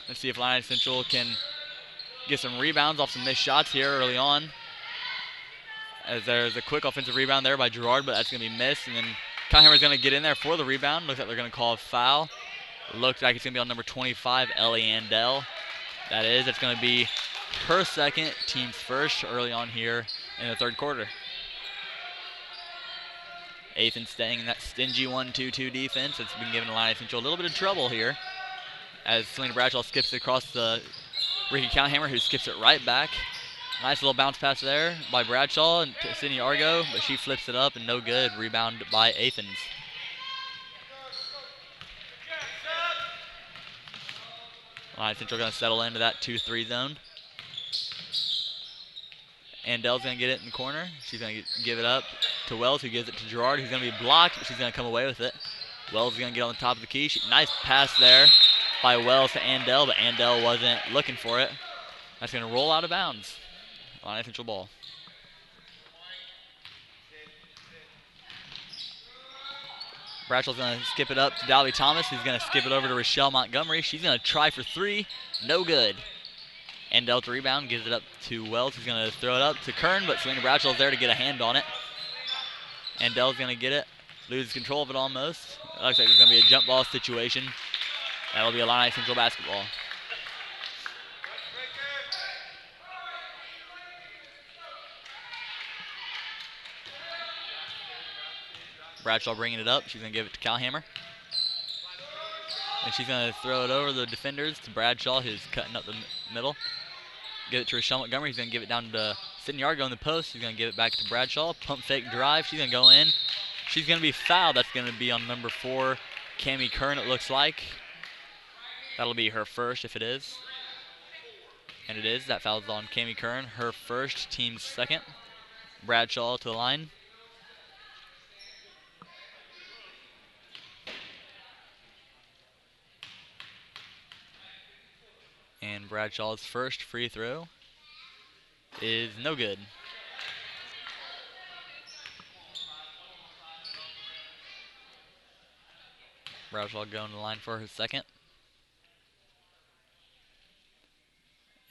Let's see if Illini Central can get some rebounds off some missed shots here early on. As there's a quick offensive rebound there by Gerard, but that's going to be missed. And then Kyhammer's going to get in there for the rebound. Looks like they're going to call a foul. Looks like it's going to be on number 25, Ellie Andell. That is, it's going to be her second, team's first early on here in the third quarter. Athens staying in that stingy 1-2-2 defense. It's been giving Illini Central a little bit of trouble here. As Selena Bradshaw skips it across the Ricky Counthammer, who skips it right back. Nice little bounce pass there by Bradshaw and to Sydney Argo, but she flips it up and no good. Rebound by Athens. Illini Central going to settle into that 2-3 zone. Andell's going to get it in the corner. She's going to give it up to Wells, who gives it to Gerard, who's going to be blocked, but she's going to come away with it. Wells is going to get on the top of the key. Nice pass there by Wells to Andell, but Andell wasn't looking for it. That's going to roll out of bounds. Illini Central ball. Bradshaw's going to skip it up to Dalby Thomas, who's going to skip it over to Rochelle Montgomery. She's going to try for 3. No good. Andell to rebound, gives it up to Wells, who's going to throw it up to Kern, but Selena Bradshaw's there to get a hand on it. Andell's going to get it, loses control of it almost. It looks like there's going to be a jump ball situation. That'll be Illini Central basketball. Bradshaw bringing it up. She's going to give it to Calhammer. And she's going to throw it over the defenders to Bradshaw, who's cutting up the middle. Give it to Rochelle Montgomery. He's going to give it down to Sydney Argo in the post. He's going to give it back to Bradshaw. Pump fake drive. She's going to go in. She's going to be fouled. That's going to be on number 4, Cami Kern, it looks like. That'll be her first if it is. And it is. That foul's on Cami Kern. Her first, team's second. Bradshaw to the line. And Bradshaw's first free throw is no good. Bradshaw going to the line for her second.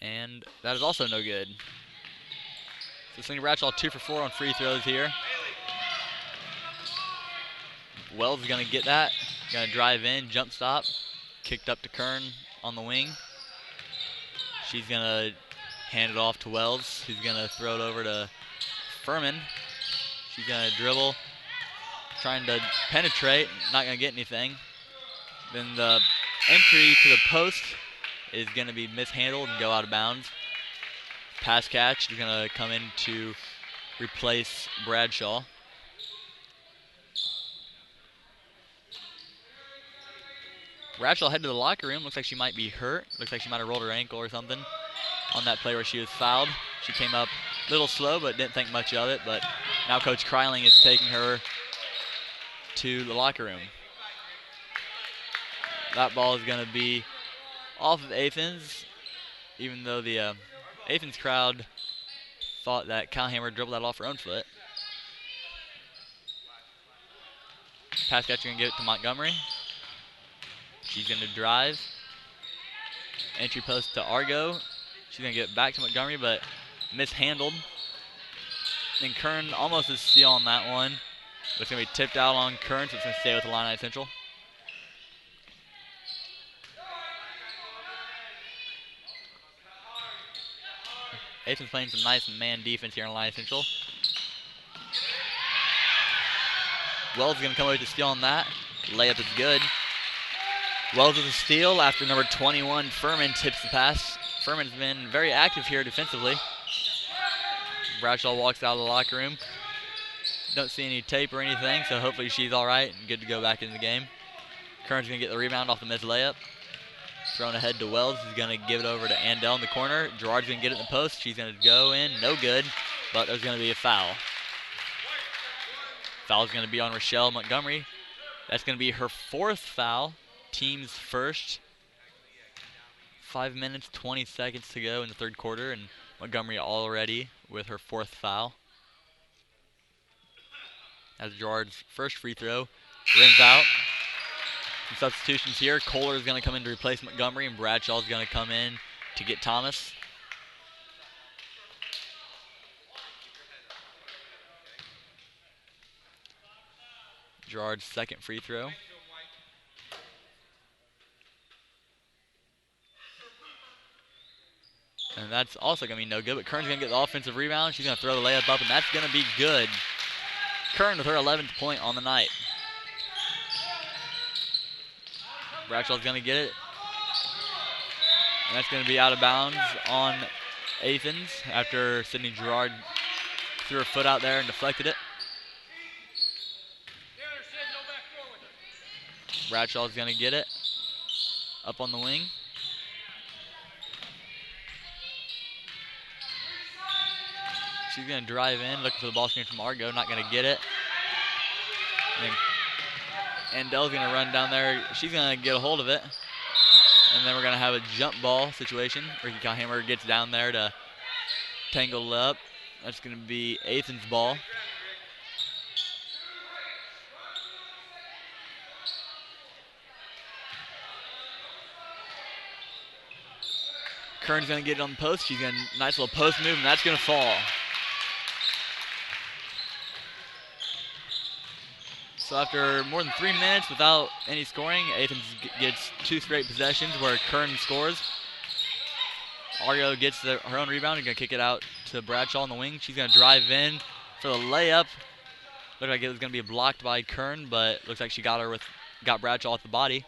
And that is also no good. So Selena Bradshaw 2 for 4 on free throws here. Wells is going to get that. Going to drive in, jump stop. Kicked up to Kern on the wing. She's going to hand it off to Wells, who's going to throw it over to Furman. She's going to dribble, trying to penetrate, not going to get anything. Then the entry to the post is going to be mishandled and go out of bounds. Pass catch is going to come in to replace Bradshaw. Bradshaw headed to the locker room. Looks like she might be hurt. Looks like she might have rolled her ankle or something on that play where she was fouled. She came up a little slow, but didn't think much of it. But now Coach Kryling is taking her to the locker room. That ball is going to be off of Athens, even though the Athens crowd thought that Calhammer dribbled that off her own foot. Pass catcher going to give it to Montgomery. She's going to drive. Entry post to Argo. She's going to get it back to Montgomery, but mishandled. And Kern almost a steal on that one. But it's going to be tipped out on Kern, so it's going to stay with Illini Central. Athens playing some nice man defense here in Illini Central. Wells is going to come away with a steal on that. Layup is good. Wells with a steal after number 21, Furman, tips the pass. Furman's been very active here defensively. Bradshaw walks out of the locker room. Don't see any tape or anything, so hopefully she's all right and good to go back in the game. Kern's going to get the rebound off the missed layup. thrown ahead to Wells. He's going to give it over to Andell in the corner. Gerard's going to get it in the post. She's going to go in. No good, but there's going to be a foul. Foul's going to be on Rochelle Montgomery. That's going to be her 4th foul, team's first. 5 minutes, 20 seconds to go in the third quarter, and Montgomery already with her 4th foul. As Gerard's first free throw rings out. Some substitutions here. Kohler's going to come in to replace Montgomery, and Bradshaw's going to come in to get Thomas. Gerard's second free throw. And that's also going to be no good, but Kern's going to get the offensive rebound. She's going to throw the layup up, and that's going to be good. Kern with her 11th point on the night. Bradshaw's going to get it. And that's going to be out of bounds on Athens after Sydney Gerard threw her foot out there and deflected it. Bradshaw's going to get it up on the wing. She's going to drive in, looking for the ball screen from Argo, not going to get it. And Andell's going to run down there. She's going to get a hold of it. And then we're going to have a jump ball situation. Ricky Kallhammer gets down there to tangle it up. That's going to be Athens' ball. Kern's going to get it on the post. She's going to nice little post move, and that's going to fall. So after more than 3 minutes without any scoring, Athens gets 2 straight possessions where Kern scores. Argo gets her own rebound and going to kick it out to Bradshaw on the wing. She's going to drive in for the layup. Looked like it was going to be blocked by Kern, but looks like she got Bradshaw at the body.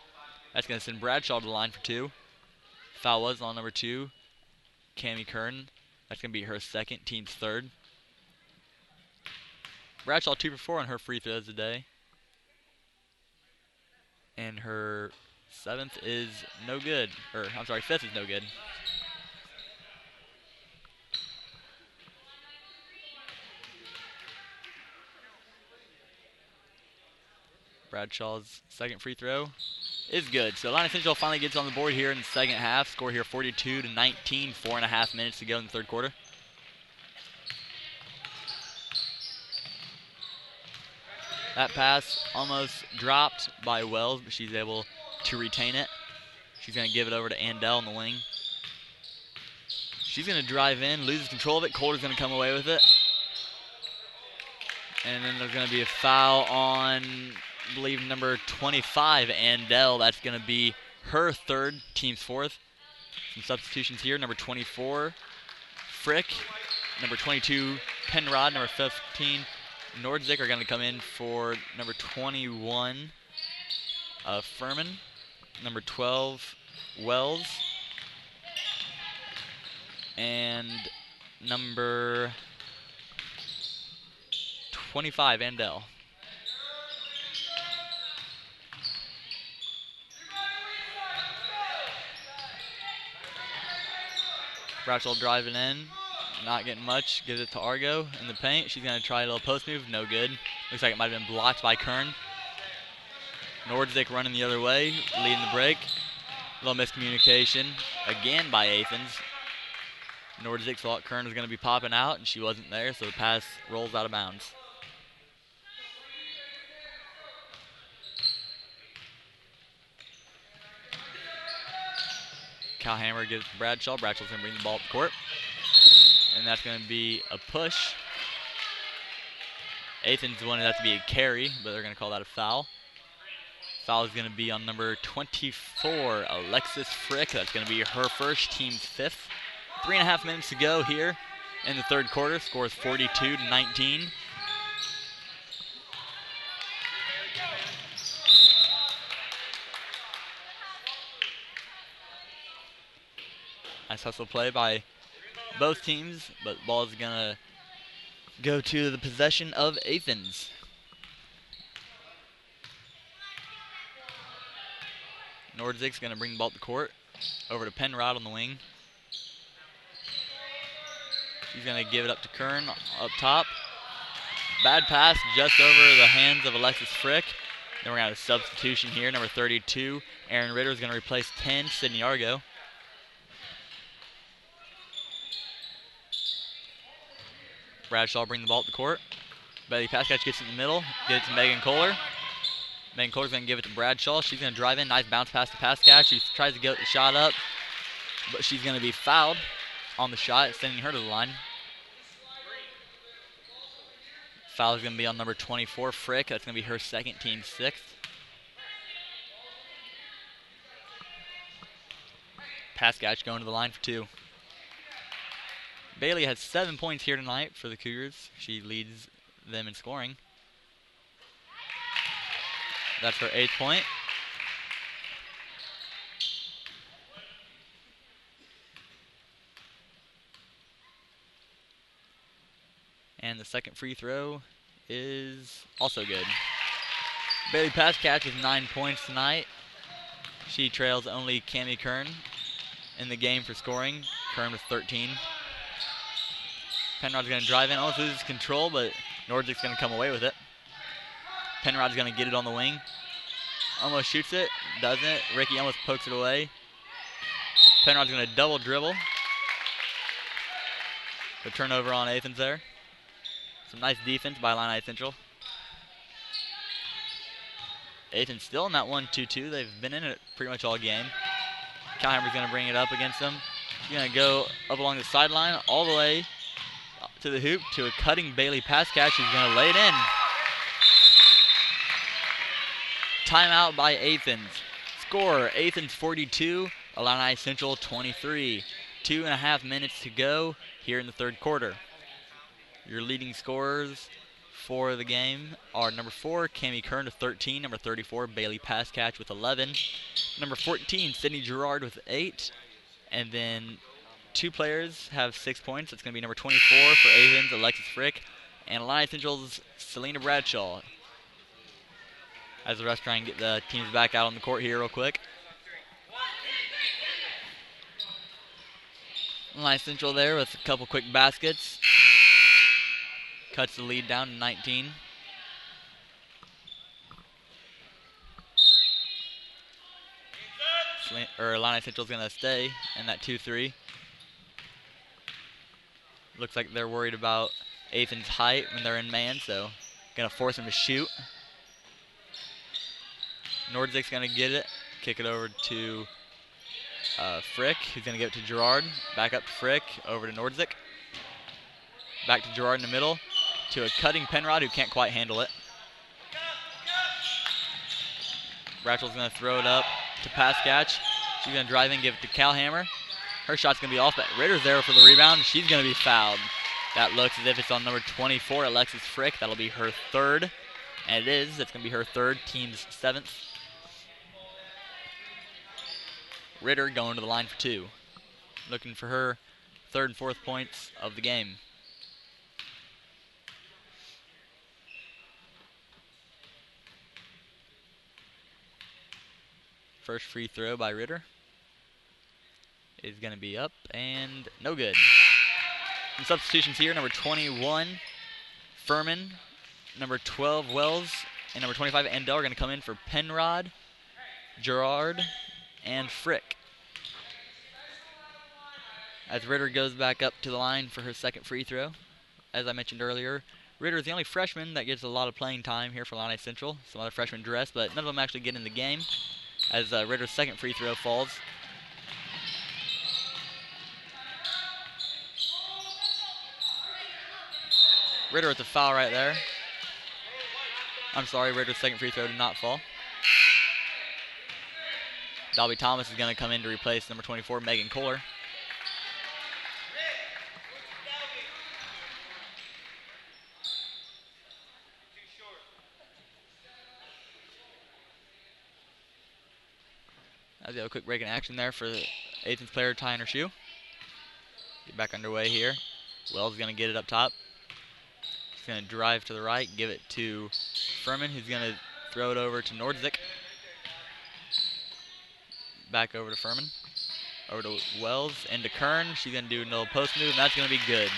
That's going to send Bradshaw to the line for 2. Foul was on number 2, Cammie Kern. That's going to be her 2nd, team's 3rd. Bradshaw 2 for 4 on her free throws today. And her 7th is no good. Or, I'm sorry, 5th is no good. Bradshaw's 2nd free throw is good. So Illini Central finally gets on the board here in the second half. Score here 42-19, 4.5 minutes to go in the third quarter. That pass almost dropped by Wells, but she's able to retain it. She's going to give it over to Andell on the wing. She's going to drive in, loses control of it. Kohler's going to come away with it. And then there's going to be a foul on, I believe, number 25, Andell. That's going to be her 3rd, team's 4th. Some substitutions here. Number 24, Frick. Number 22, Penrod. Number 15, Nordzik are going to come in for number 21, Furman. Number 12, Wells. And number 25, Andell. Bradshaw driving in. Not getting much. Gives it to Argo in the paint. She's going to try a little post move. No good. Looks like it might have been blocked by Kern. Nordzik running the other way, leading the break. A little miscommunication again by Athens. Nordzik thought Kern was going to be popping out, and she wasn't there, so the pass rolls out of bounds. Kallhammer gives it to Bradshaw. Bradshaw's going to bring the ball up the court. And that's going to be a push. Athens wanted that to be a carry, but they're going to call that a foul. Foul is going to be on number 24, Alexis Frick. That's going to be her 1st, team's 5th. 3.5 minutes to go here in the third quarter. Scores 42-19. Nice hustle play by both teams, but the ball is going to go to the possession of Athens. Nordzik's going to bring the ball to the court. Over to Penrod on the wing. She's going to give it up to Kern up top. Bad pass just over the hands of Alexis Frick. Then we're going to have a substitution here. Number 32, Aaron Ritter is going to replace 10, Sydney Argo. Bradshaw bring the ball up the court. Bailey Pascatch gets it in the middle. Get it to Megan Kohler. Megan Kohler's going to give it to Bradshaw. She's going to drive in. Nice bounce pass to Pascatch. She tries to get the shot up, but she's going to be fouled on the shot, sending her to the line. Foul is going to be on number 24, Frick. That's going to be her second, team sixth. Pascatch going to the line for 2. Bailey has 7 points here tonight for the Cougars. She leads them in scoring. That's her 8th point. And the second free throw is also good. Bailey Pascatch with 9 points tonight. She trails only Cami Kern in the game for scoring. Kern with 13. Penrod's going to drive in, almost loses control, but Nordzik going to come away with it. Penrod's going to get it on the wing. Almost shoots it, doesn't. Ricky almost pokes it away. Penrod's going to double dribble. The turnover on Athens there. Some nice defense by Illini Central. Athens still in that 1-2-2. They've been in it pretty much all game. Calhammer's going to bring it up against them. She's going to go up along the sideline all the way to the hoop to a cutting Bailey Pascatch. She's going to lay it in. Timeout by Athens. Score, Athens 42, Illini Central 23. 2.5 minutes to go here in the third quarter. Your leading scorers for the game are number 4, Cami Kern with 13, number 34, Bailey Pascatch with 11, number 14, Sydney Gerard with 8, and then 2 players have 6 points. That's going to be number 24 for Athens, Alexis Frick, and Illini Central's Selena Bradshaw. As the refs try and get the teams back out on the court here real quick. Illini Central there with a couple quick baskets. Cuts the lead down to 19. Illini Central's going to stay in that 2-3. Looks like they're worried about Athens' height when they're in man, so going to force him to shoot. Nordzik's going to get it, kick it over to Frick, who's going to give it to Gerard. Back up to Frick, over to Nordzik. Back to Gerard in the middle, to a cutting Penrod who can't quite handle it. Bratchell's going to throw it up to Pascatch. She's going to drive in, give it to Calhammer. Her shot's going to be off, but Ritter's there for the rebound. She's going to be fouled. That looks as if it's on number 24, Alexis Frick. That'll be her 3rd. And it is. It's going to be her 3rd, team's 7th. Ritter going to the line for 2. Looking for her 3rd and 4th points of the game. First free throw by Ritter is going to be up and no good. Some substitutions here. Number 21, Furman. Number 12, Wells. And number 25, Andel are going to come in for Penrod, Gerard, and Frick. As Ritter goes back up to the line for her 2nd free throw. As I mentioned earlier, Ritter is the only freshman that gets a lot of playing time here for Illini Central. Some other freshmen dress, but none of them actually get in the game. As Ritter's 2nd free throw falls. Ritter with the foul right there. I'm sorry, Ritter's 2nd free throw did not fall. Dalby Thomas is going to come in to replace number 24, Megan Kohler. As we have a quick break in action there for the Athens player tying her shoe. Get back underway here. Wells is going to get it up top. He's going to drive to the right, give it to Furman, who's going to throw it over to Nordzik. Back over to Furman. Over to Wells, into Kern. She's going to do a little post move, and that's going to be good.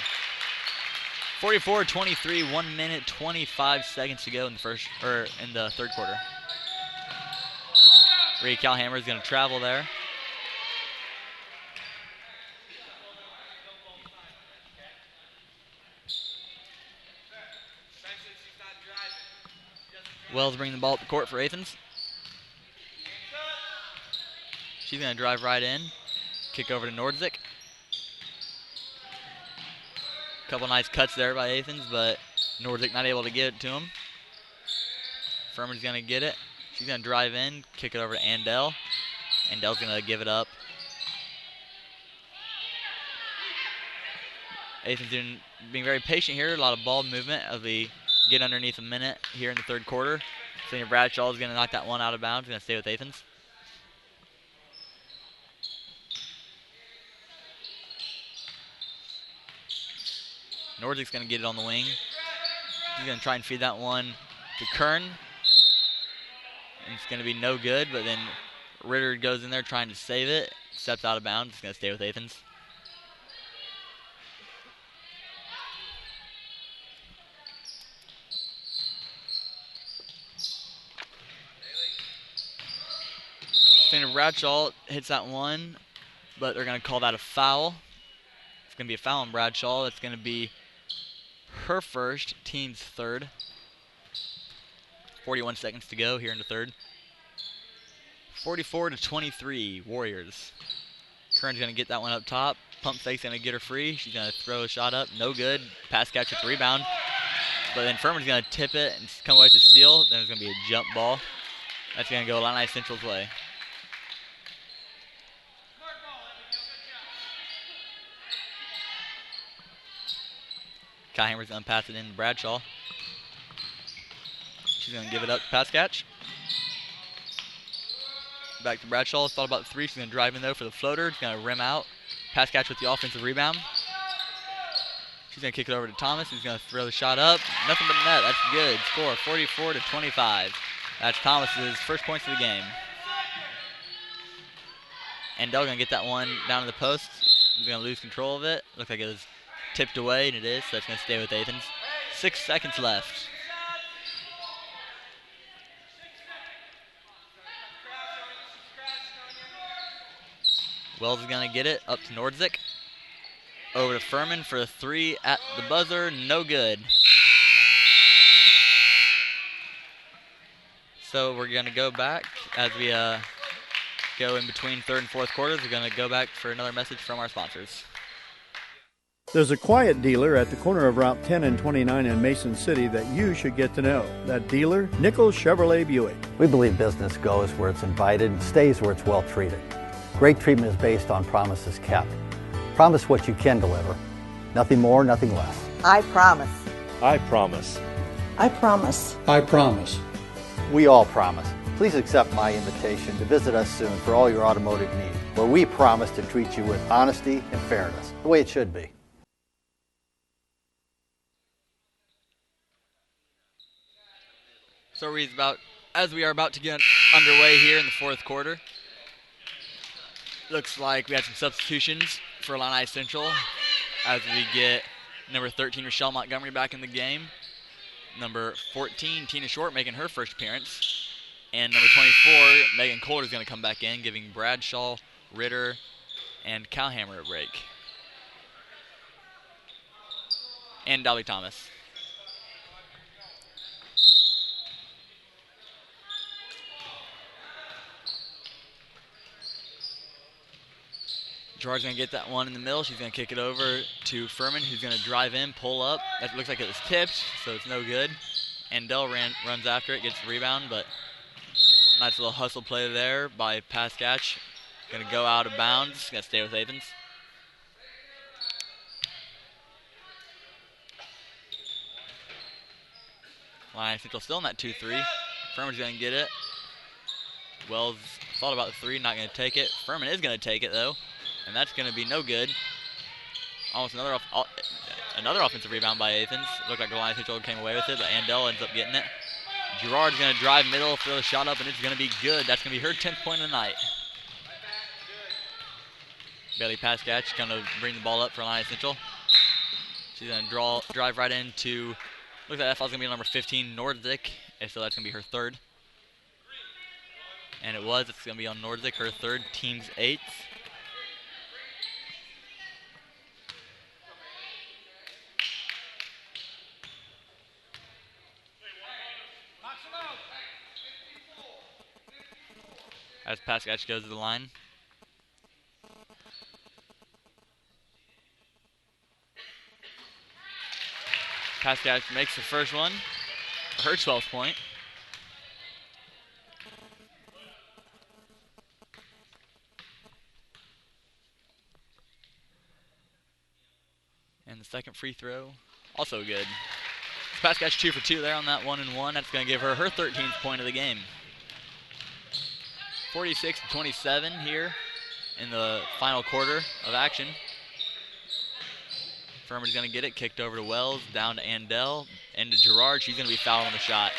44-23, 1 minute, 25 seconds to go in the third quarter. Rhea Calhammer is going to travel there. Wells bringing the ball up the court for Athens. She's going to drive right in. Kick over to Nordzik. Couple nice cuts there by Athens, but Nordzik not able to get it to him. Furman's going to get it. She's going to drive in, kick it over to Andell. Andell's going to give it up. Athens being very patient here. A lot of ball movement as we get underneath a minute here in the third quarter. Selena Bradshaw is going to knock that one out of bounds. Going to stay with Athens. Nordzik's going to get it on the wing. He's going to try and feed that one to Kern. And it's going to be no good, but then Ritter goes in there trying to save it. Steps out of bounds. It's going to stay with Athens. Selena Bradshaw hits that one, but they're going to call that a foul. It's going to be a foul on Bradshaw. That's going to be her first, team's third. 41 seconds to go here in the third. 44-23, Warriors. Kern's going to get that one up top. Pump fake's going to get her free. She's going to throw a shot up. No good. Pass catch with the rebound. But then Furman's going to tip it and come away with the steal. Then there's going to be a jump ball. That's going to go Illini Central's way. Kyhammer's going to pass it in to Bradshaw. She's going to give it up to pass catch. Back to Bradshaw. Thought about the three. She's going to drive in, though, for the floater. It's going to rim out. Pass catch with the offensive rebound. She's going to kick it over to Thomas. He's going to throw the shot up. Nothing but net. That's good. Score 44-25. That's Thomas's first points of the game. Andell going to get that one down to the post. He's going to lose control of it. Looks like it was tipped away, and it is, so that's going to stay with Athens. 6 seconds left. Wells is going to get it up to Nordzik. Over to Furman for a three at the buzzer. No good. So we're going to go back as we go in between third and fourth quarters. We're going to go back for another message from our sponsors. There's a quiet dealer at the corner of Route 10 and 29 in Mason City that you should get to know. That dealer, Nichols Chevrolet Buick. We believe business goes where it's invited and stays where it's well treated. Great treatment is based on promises kept. Promise what you can deliver. Nothing more, nothing less. I promise. I promise. I promise. I promise. We all promise. Please accept my invitation to visit us soon for all your automotive needs, where we promise to treat you with honesty and fairness, the way it should be. So as we are about to get underway here in the fourth quarter, looks like we had some substitutions for Illini Central as we get number 13, Rochelle Montgomery, back in the game. Number 14, Tina Short, making her first appearance. And number 24, Megan Coulter, is going to come back in, giving Bradshaw, Ritter, and Calhammer a break. And Dolly Thomas. Gerard's going to get that one in the middle. She's going to kick it over to Furman, who's going to drive in, pull up. That looks like it was tipped, so it's no good. Andell runs after it, gets the rebound, but nice little hustle play there by pass catch. Going to go out of bounds. Going to stay with Athens. Illini Central still in that 2-3. Furman's going to get it. Wells thought about the three, not going to take it. Furman is going to take it, though. And that's going to be no good. Almost another offensive rebound by Athens. Looked like Illini Central came away with it, but Andell ends up getting it. Gerard's going to drive middle, throw the shot up, and it's going to be good. That's going to be her 10th point of the night. Bailey Pascatch going to bring the ball up for Illini Central. She's going to drive right into, looks like that foul's going to be number 15, Nordzik, and so that's going to be her third. And it was. It's going to be on Nordzik, her third, team's 8th. As Pascatch goes to the line. Pascatch makes the first one, her 12th point. And the second free throw, also good. Pascatch 2 for 2 there on that 1-and-1. That's going to give her 13th point of the game. 46-27 here in the final quarter of action. Furman's going to get it, kicked over to Wells, down to Andell, and to Gerard. She's going to be fouled on the shot.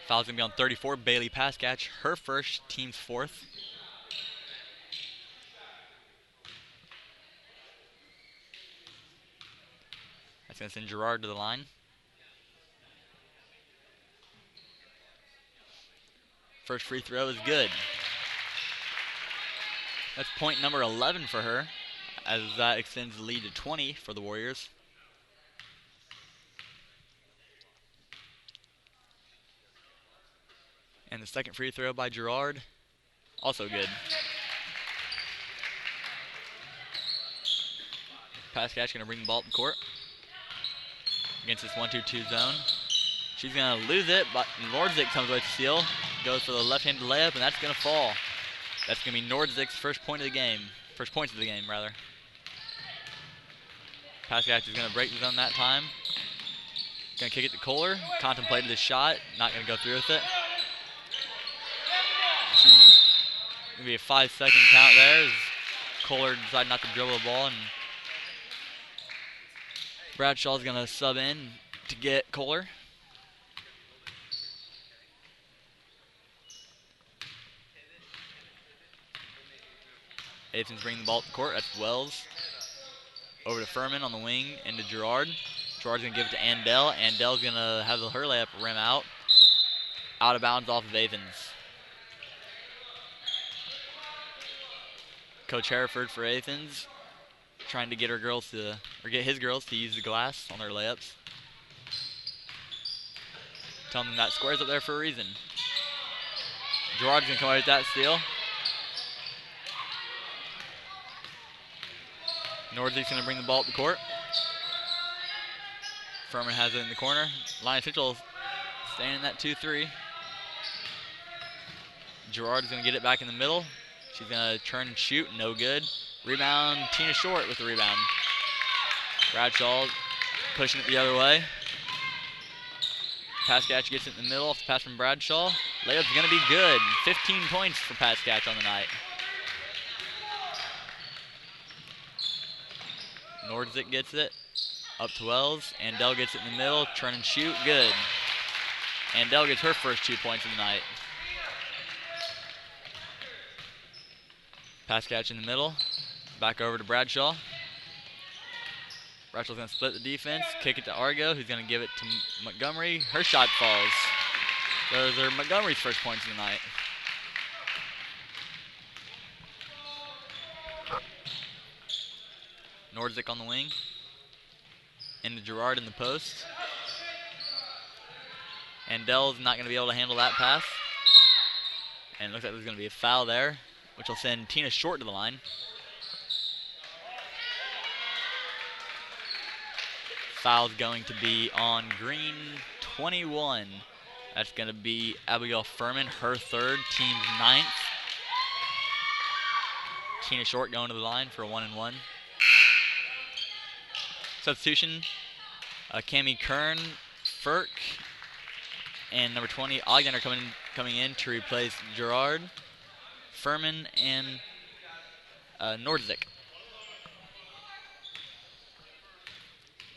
Foul's going to be on 34, Bailey Pascatch, her first, team's 4th. That's going to send Gerard to the line. First free throw is good. That's point number 11 for her, as that extends the lead to 20 for the Warriors. And the second free throw by Gerard, also good. Pascatch going to bring the ball up the court against this 1-2-2 zone. She's going to lose it, but Nordzik comes away to steal. Goes for the left-handed layup, and that's going to fall. That's going to be Nordzik's first point of the game. First points of the game, rather. Pascatch is going to break the zone that time. Going to kick it to Kohler. Contemplated the shot. Not going to go through with it. Going to be a 5-second count there as Kohler decided not to dribble the ball, and Bradshaw's going to sub in to get Kohler. Athens bringing the ball up the court. That's Wells. Over to Furman on the wing, into Gerard. Gerard's going to give it to Andell. Andell's going to have her layup rim out. Out of bounds off of Athens. Coach Hereford for Athens, trying to get her girls to, or get his girls to use the glass on their layups. Telling them that square's up there for a reason. Gerard's going to come away with that steal. Nordzik's going to bring the ball up the court. Furman has it in the corner. Illini Central staying in that 2-3. Gerard's going to get it back in the middle. She's going to turn and shoot. No good. Rebound, Tina Short with the rebound. Bradshaw pushing it the other way. Pascatch gets it in the middle off the pass from Bradshaw. Layup's going to be good. 15 points for Pascatch on the night. Nordzik gets it. Up to Wells. Andell gets it in the middle. Turn and shoot. Good. Andell gets her first 2 points of the night. Pascatch in the middle. Back over to Bradshaw. Bradshaw's going to split the defense. Kick it to Argo, who's going to give it to Montgomery. Her shot falls. Those are Montgomery's first points of the night. Nordzik on the wing. Into Gerard in the post. Andell's not going to be able to handle that pass. And it looks like there's going to be a foul there, which will send Tina Short to the line. Foul's going to be on green 21. That's going to be Abigail Furman, her third, team's 9th. Tina Short going to the line for a 1-and-1. Substitution, Cami Kern, Firk, and number 20, Ogden are coming in to replace Gerard, Furman, and Nordzik.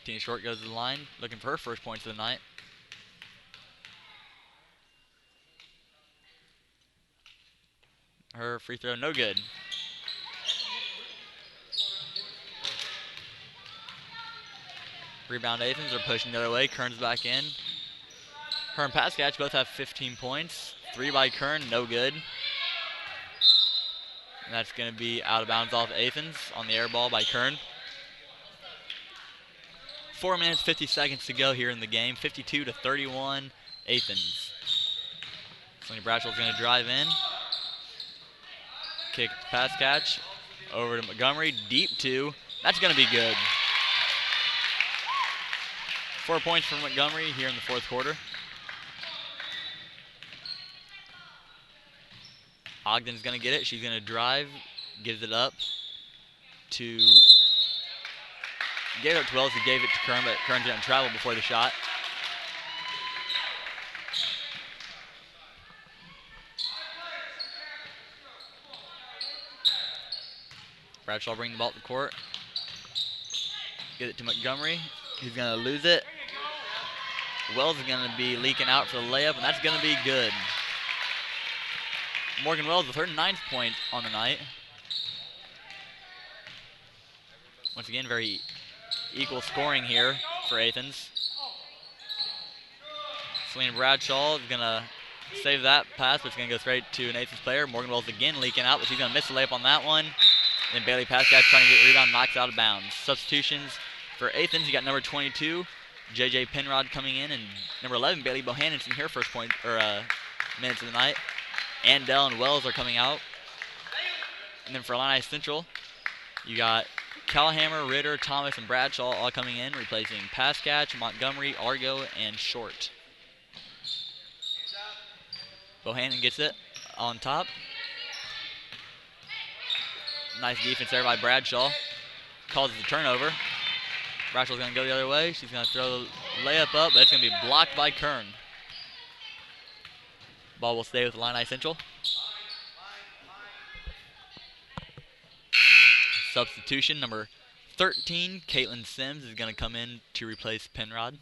Tina Short goes to the line, looking for her first points of the night. Her free throw, no good. Rebound Athens, they're pushing the other way. Kern's back in. Her and Paskatch both have 15 points. 3 by Kern, no good. And that's going to be out of bounds off Athens on the air ball by Kern. 4 minutes, 50 seconds to go here in the game. 52-31, Athens. Selena Bradshaw's going to drive in. Kick to Paskatch. Over to Montgomery, deep 2. That's going to be good. 4 points for Montgomery here in the fourth quarter. Ogden's going to get it. She's going to drive, gives it up to... Gave it up to Wells, who gave it to Kern, but Kern didn't travel before the shot. Bradshaw bringing the ball to the court. Get it to Montgomery. He's going to lose it. Wells is going to be leaking out for the layup, and that's going to be good. Morgan Wells with her 9th point on the night. Once again, very equal scoring here for Athens. Selena Bradshaw is going to save that pass, but it's going to go straight to an Athens player. Morgan Wells again leaking out, but she's going to miss the layup on that one. Then Bailey Paskatch trying to get a rebound, knocks out of bounds. Substitutions for Athens, you got number 22, J.J. Penrod coming in, and number 11, Bailey Bohannon's in her first minutes of the night. Andell and Wells are coming out. And then for Illini Central, you got Callhammer, Ritter, Thomas, and Bradshaw all coming in, replacing Paskatch, Montgomery, Argo, and Short. Bohannon gets it on top. Nice defense there by Bradshaw. Calls it a turnover. Bradshaw's going to go the other way. She's going to throw the layup up, but it's going to be blocked by Kern. Ball will stay with Illini Central. Substitution number 13, Caitlin Sims, is going to come in to replace Penrod.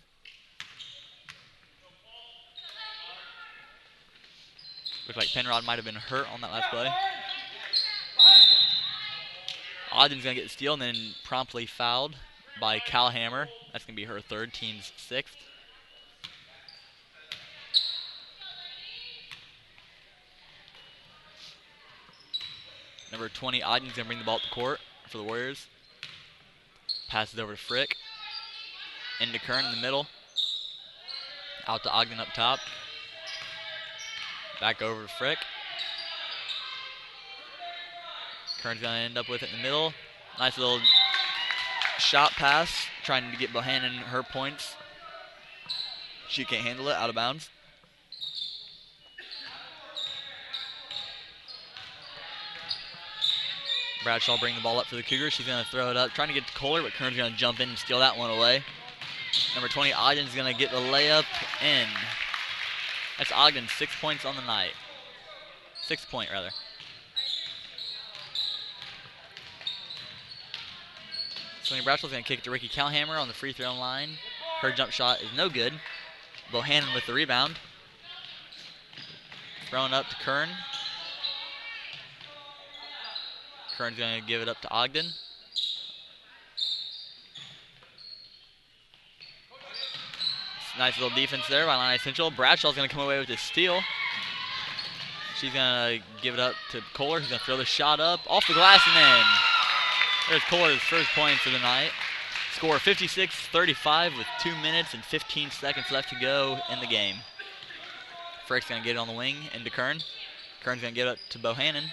Looks like Penrod might have been hurt on that last play. Ogden's going to get the steal and then promptly fouled by Callhammer. That's going to be her 3rd, team's 6th. Number 20, Ogden's going to bring the ball to the court for the Warriors. Passes over to Frick. Into Kern in the middle. Out to Ogden up top. Back over to Frick. Kern's going to end up with it in the middle. Nice little shot pass, trying to get Bohannon her points. She can't handle it, out of bounds. Bradshaw bringing the ball up for the Cougars. She's going to throw it up, trying to get to Kohler, but Kern's going to jump in and steal that one away. Number 20, Ogden's going to get the layup in. That's Ogden, 6 points on the night. 6 point, rather. Selena Bradshaw's going to kick it to Ricky Callhammer on the free throw line. Her jump shot is no good. Bohannon with the rebound. Throwing up to Kern. Kern's going to give it up to Ogden. Nice little defense there by Illini Central. Bradshaw's going to come away with his steal. She's going to give it up to Kohler. He's going to throw the shot up, off the glass and in. There's Kohler's first points of the night. Score 56-35 with 2 minutes and 15 seconds left to go in the game. Frick's going to get it on the wing into Kern. Kern's going to give it up to Bohannon.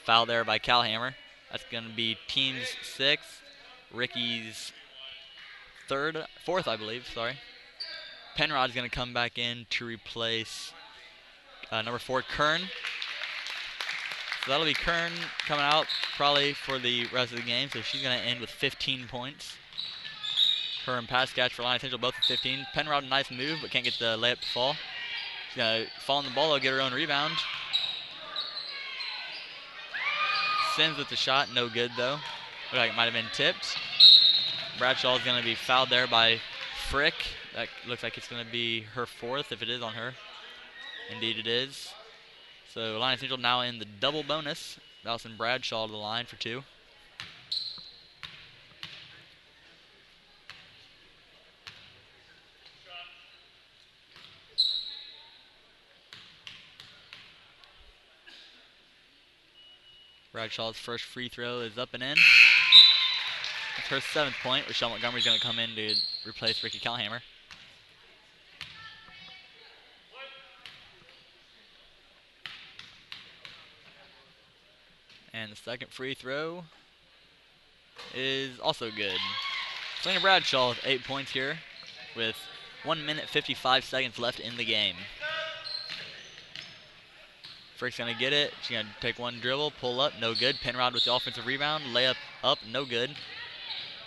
Foul there by Callhammer. That's going to be team's 6th. Ricky's 4th, I believe, sorry. Penrod's going to come back in to replace number 4, Kern. So that'll be Kern coming out probably for the rest of the game. So she's going to end with 15 points. Her and Paskatch for Illini Central both with 15. Penrod, a nice move, but can't get the layup to fall. She's going to fall on the ball, get her own rebound. Sims with the shot, no good though. Looks like it might have been tipped. Bradshaw's going to be fouled there by Frick. That looks like it's going to be her 4th if it is on her. Indeed it is. So Illini Central now in the double bonus. Dawson Bradshaw to the line for 2. Bradshaw's first free throw is up and in. That's her 7th point. Rochelle Montgomery's going to come in to replace Ricky Calhammer. And the second free throw is also good. Selena Bradshaw with 8 points here with 1 minute 55 seconds left in the game. Frick's going to get it. She's going to take one dribble, pull up, no good. Penrod with the offensive rebound, layup up, no good.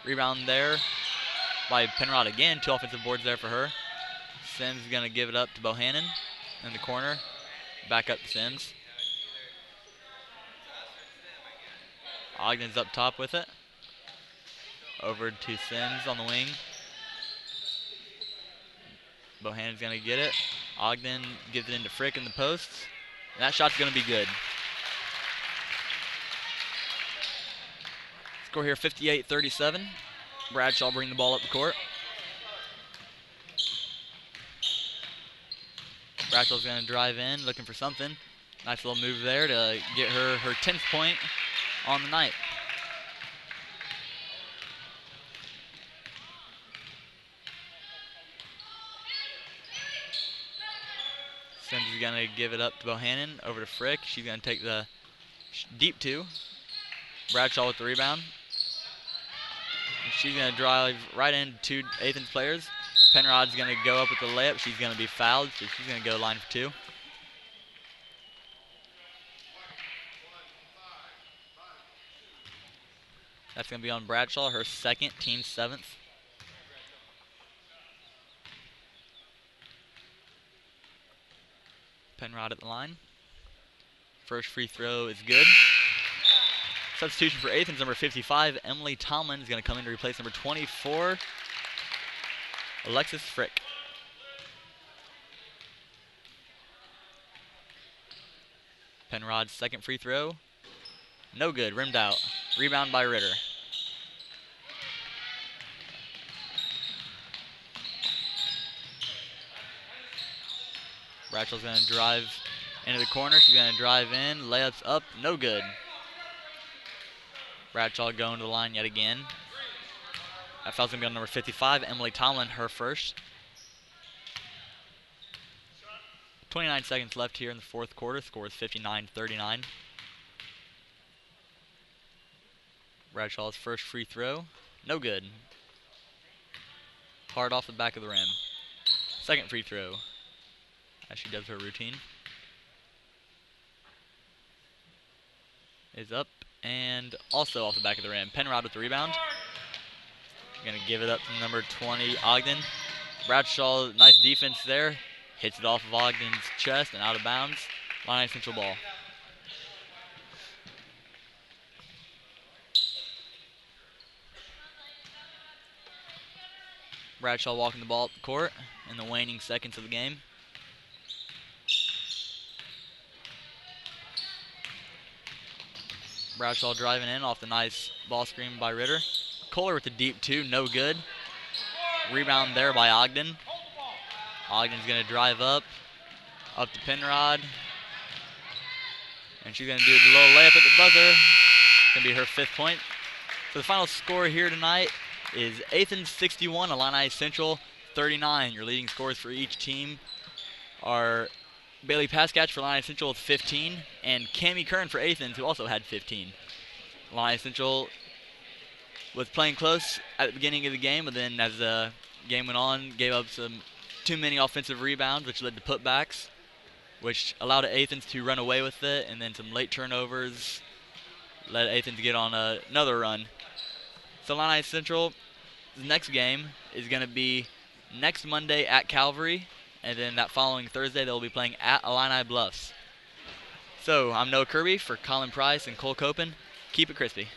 Rebound there by Penrod again. 2 offensive boards there for her. Sims is going to give it up to Bohannon in the corner. Back up to Sims. Ogden's up top with it. Over to Sims on the wing. Bohannon's going to get it. Ogden gives it into Frick in the posts. And that shot's going to be good. Score here 58-37. Bradshaw bring the ball up the court. Bradshaw's going to drive in, looking for something. Nice little move there to get her 10th point on the night. Sims is going to give it up to Bohannon, over to Frick. She's going to take the deep 2. Bradshaw with the rebound. And she's going to drive right into 2 Athens players. Penrod's going to go up with the layup. She's going to be fouled, so she's going to go line for 2. That's going to be on Bradshaw, her 2nd, team 7th. Penrod at the line. First free throw is good. Substitution for Athens, number 55, Emily Tomlin is going to come in to replace number 24, Alexis Frick. Penrod's 2nd free throw. No good, rimmed out. Rebound by Ritter. Bradshaw's going to drive into the corner. She's going to drive in. Layups up. No good. Bradshaw going to the line yet again. That foul's going to be on number 55, Emily Tomlin, her first. 29 seconds left here in the 4th quarter. Score is 59-39. Bradshaw's first free throw. No good. Hard off the back of the rim. 2nd free throw, as she does her routine, is up and also off the back of the rim. Penrod with the rebound. Going to give it up to number 20, Ogden. Bradshaw, nice defense there. Hits it off of Ogden's chest and out of bounds. Illini Central ball. Bradshaw walking the ball up the court in the waning seconds of the game. Bradshaw driving in off the nice ball screen by Ritter. Kohler with the deep 2, no good. Rebound there by Ogden. Ogden's going to drive up to Penrod. And she's going to do the little layup at the buzzer. It's going to be her 5th point. So the final score here tonight is Athens 61, Illini Central 39. Your leading scores for each team are Bailey Pascatch for Illini Central with 15, and Cammie Kern for Athens, who also had 15. Illini Central was playing close at the beginning of the game, but then as the game went on, gave up too many offensive rebounds, which led to putbacks, which allowed Athens to run away with it, and then some late turnovers led Athens to get on another run. So Illini Central, the next game is going to be next Monday at Calvary, and then that following Thursday they'll be playing at Illini Bluffs. So I'm Noah Kirby for Colin Price and Cole Copen. Keep it crispy.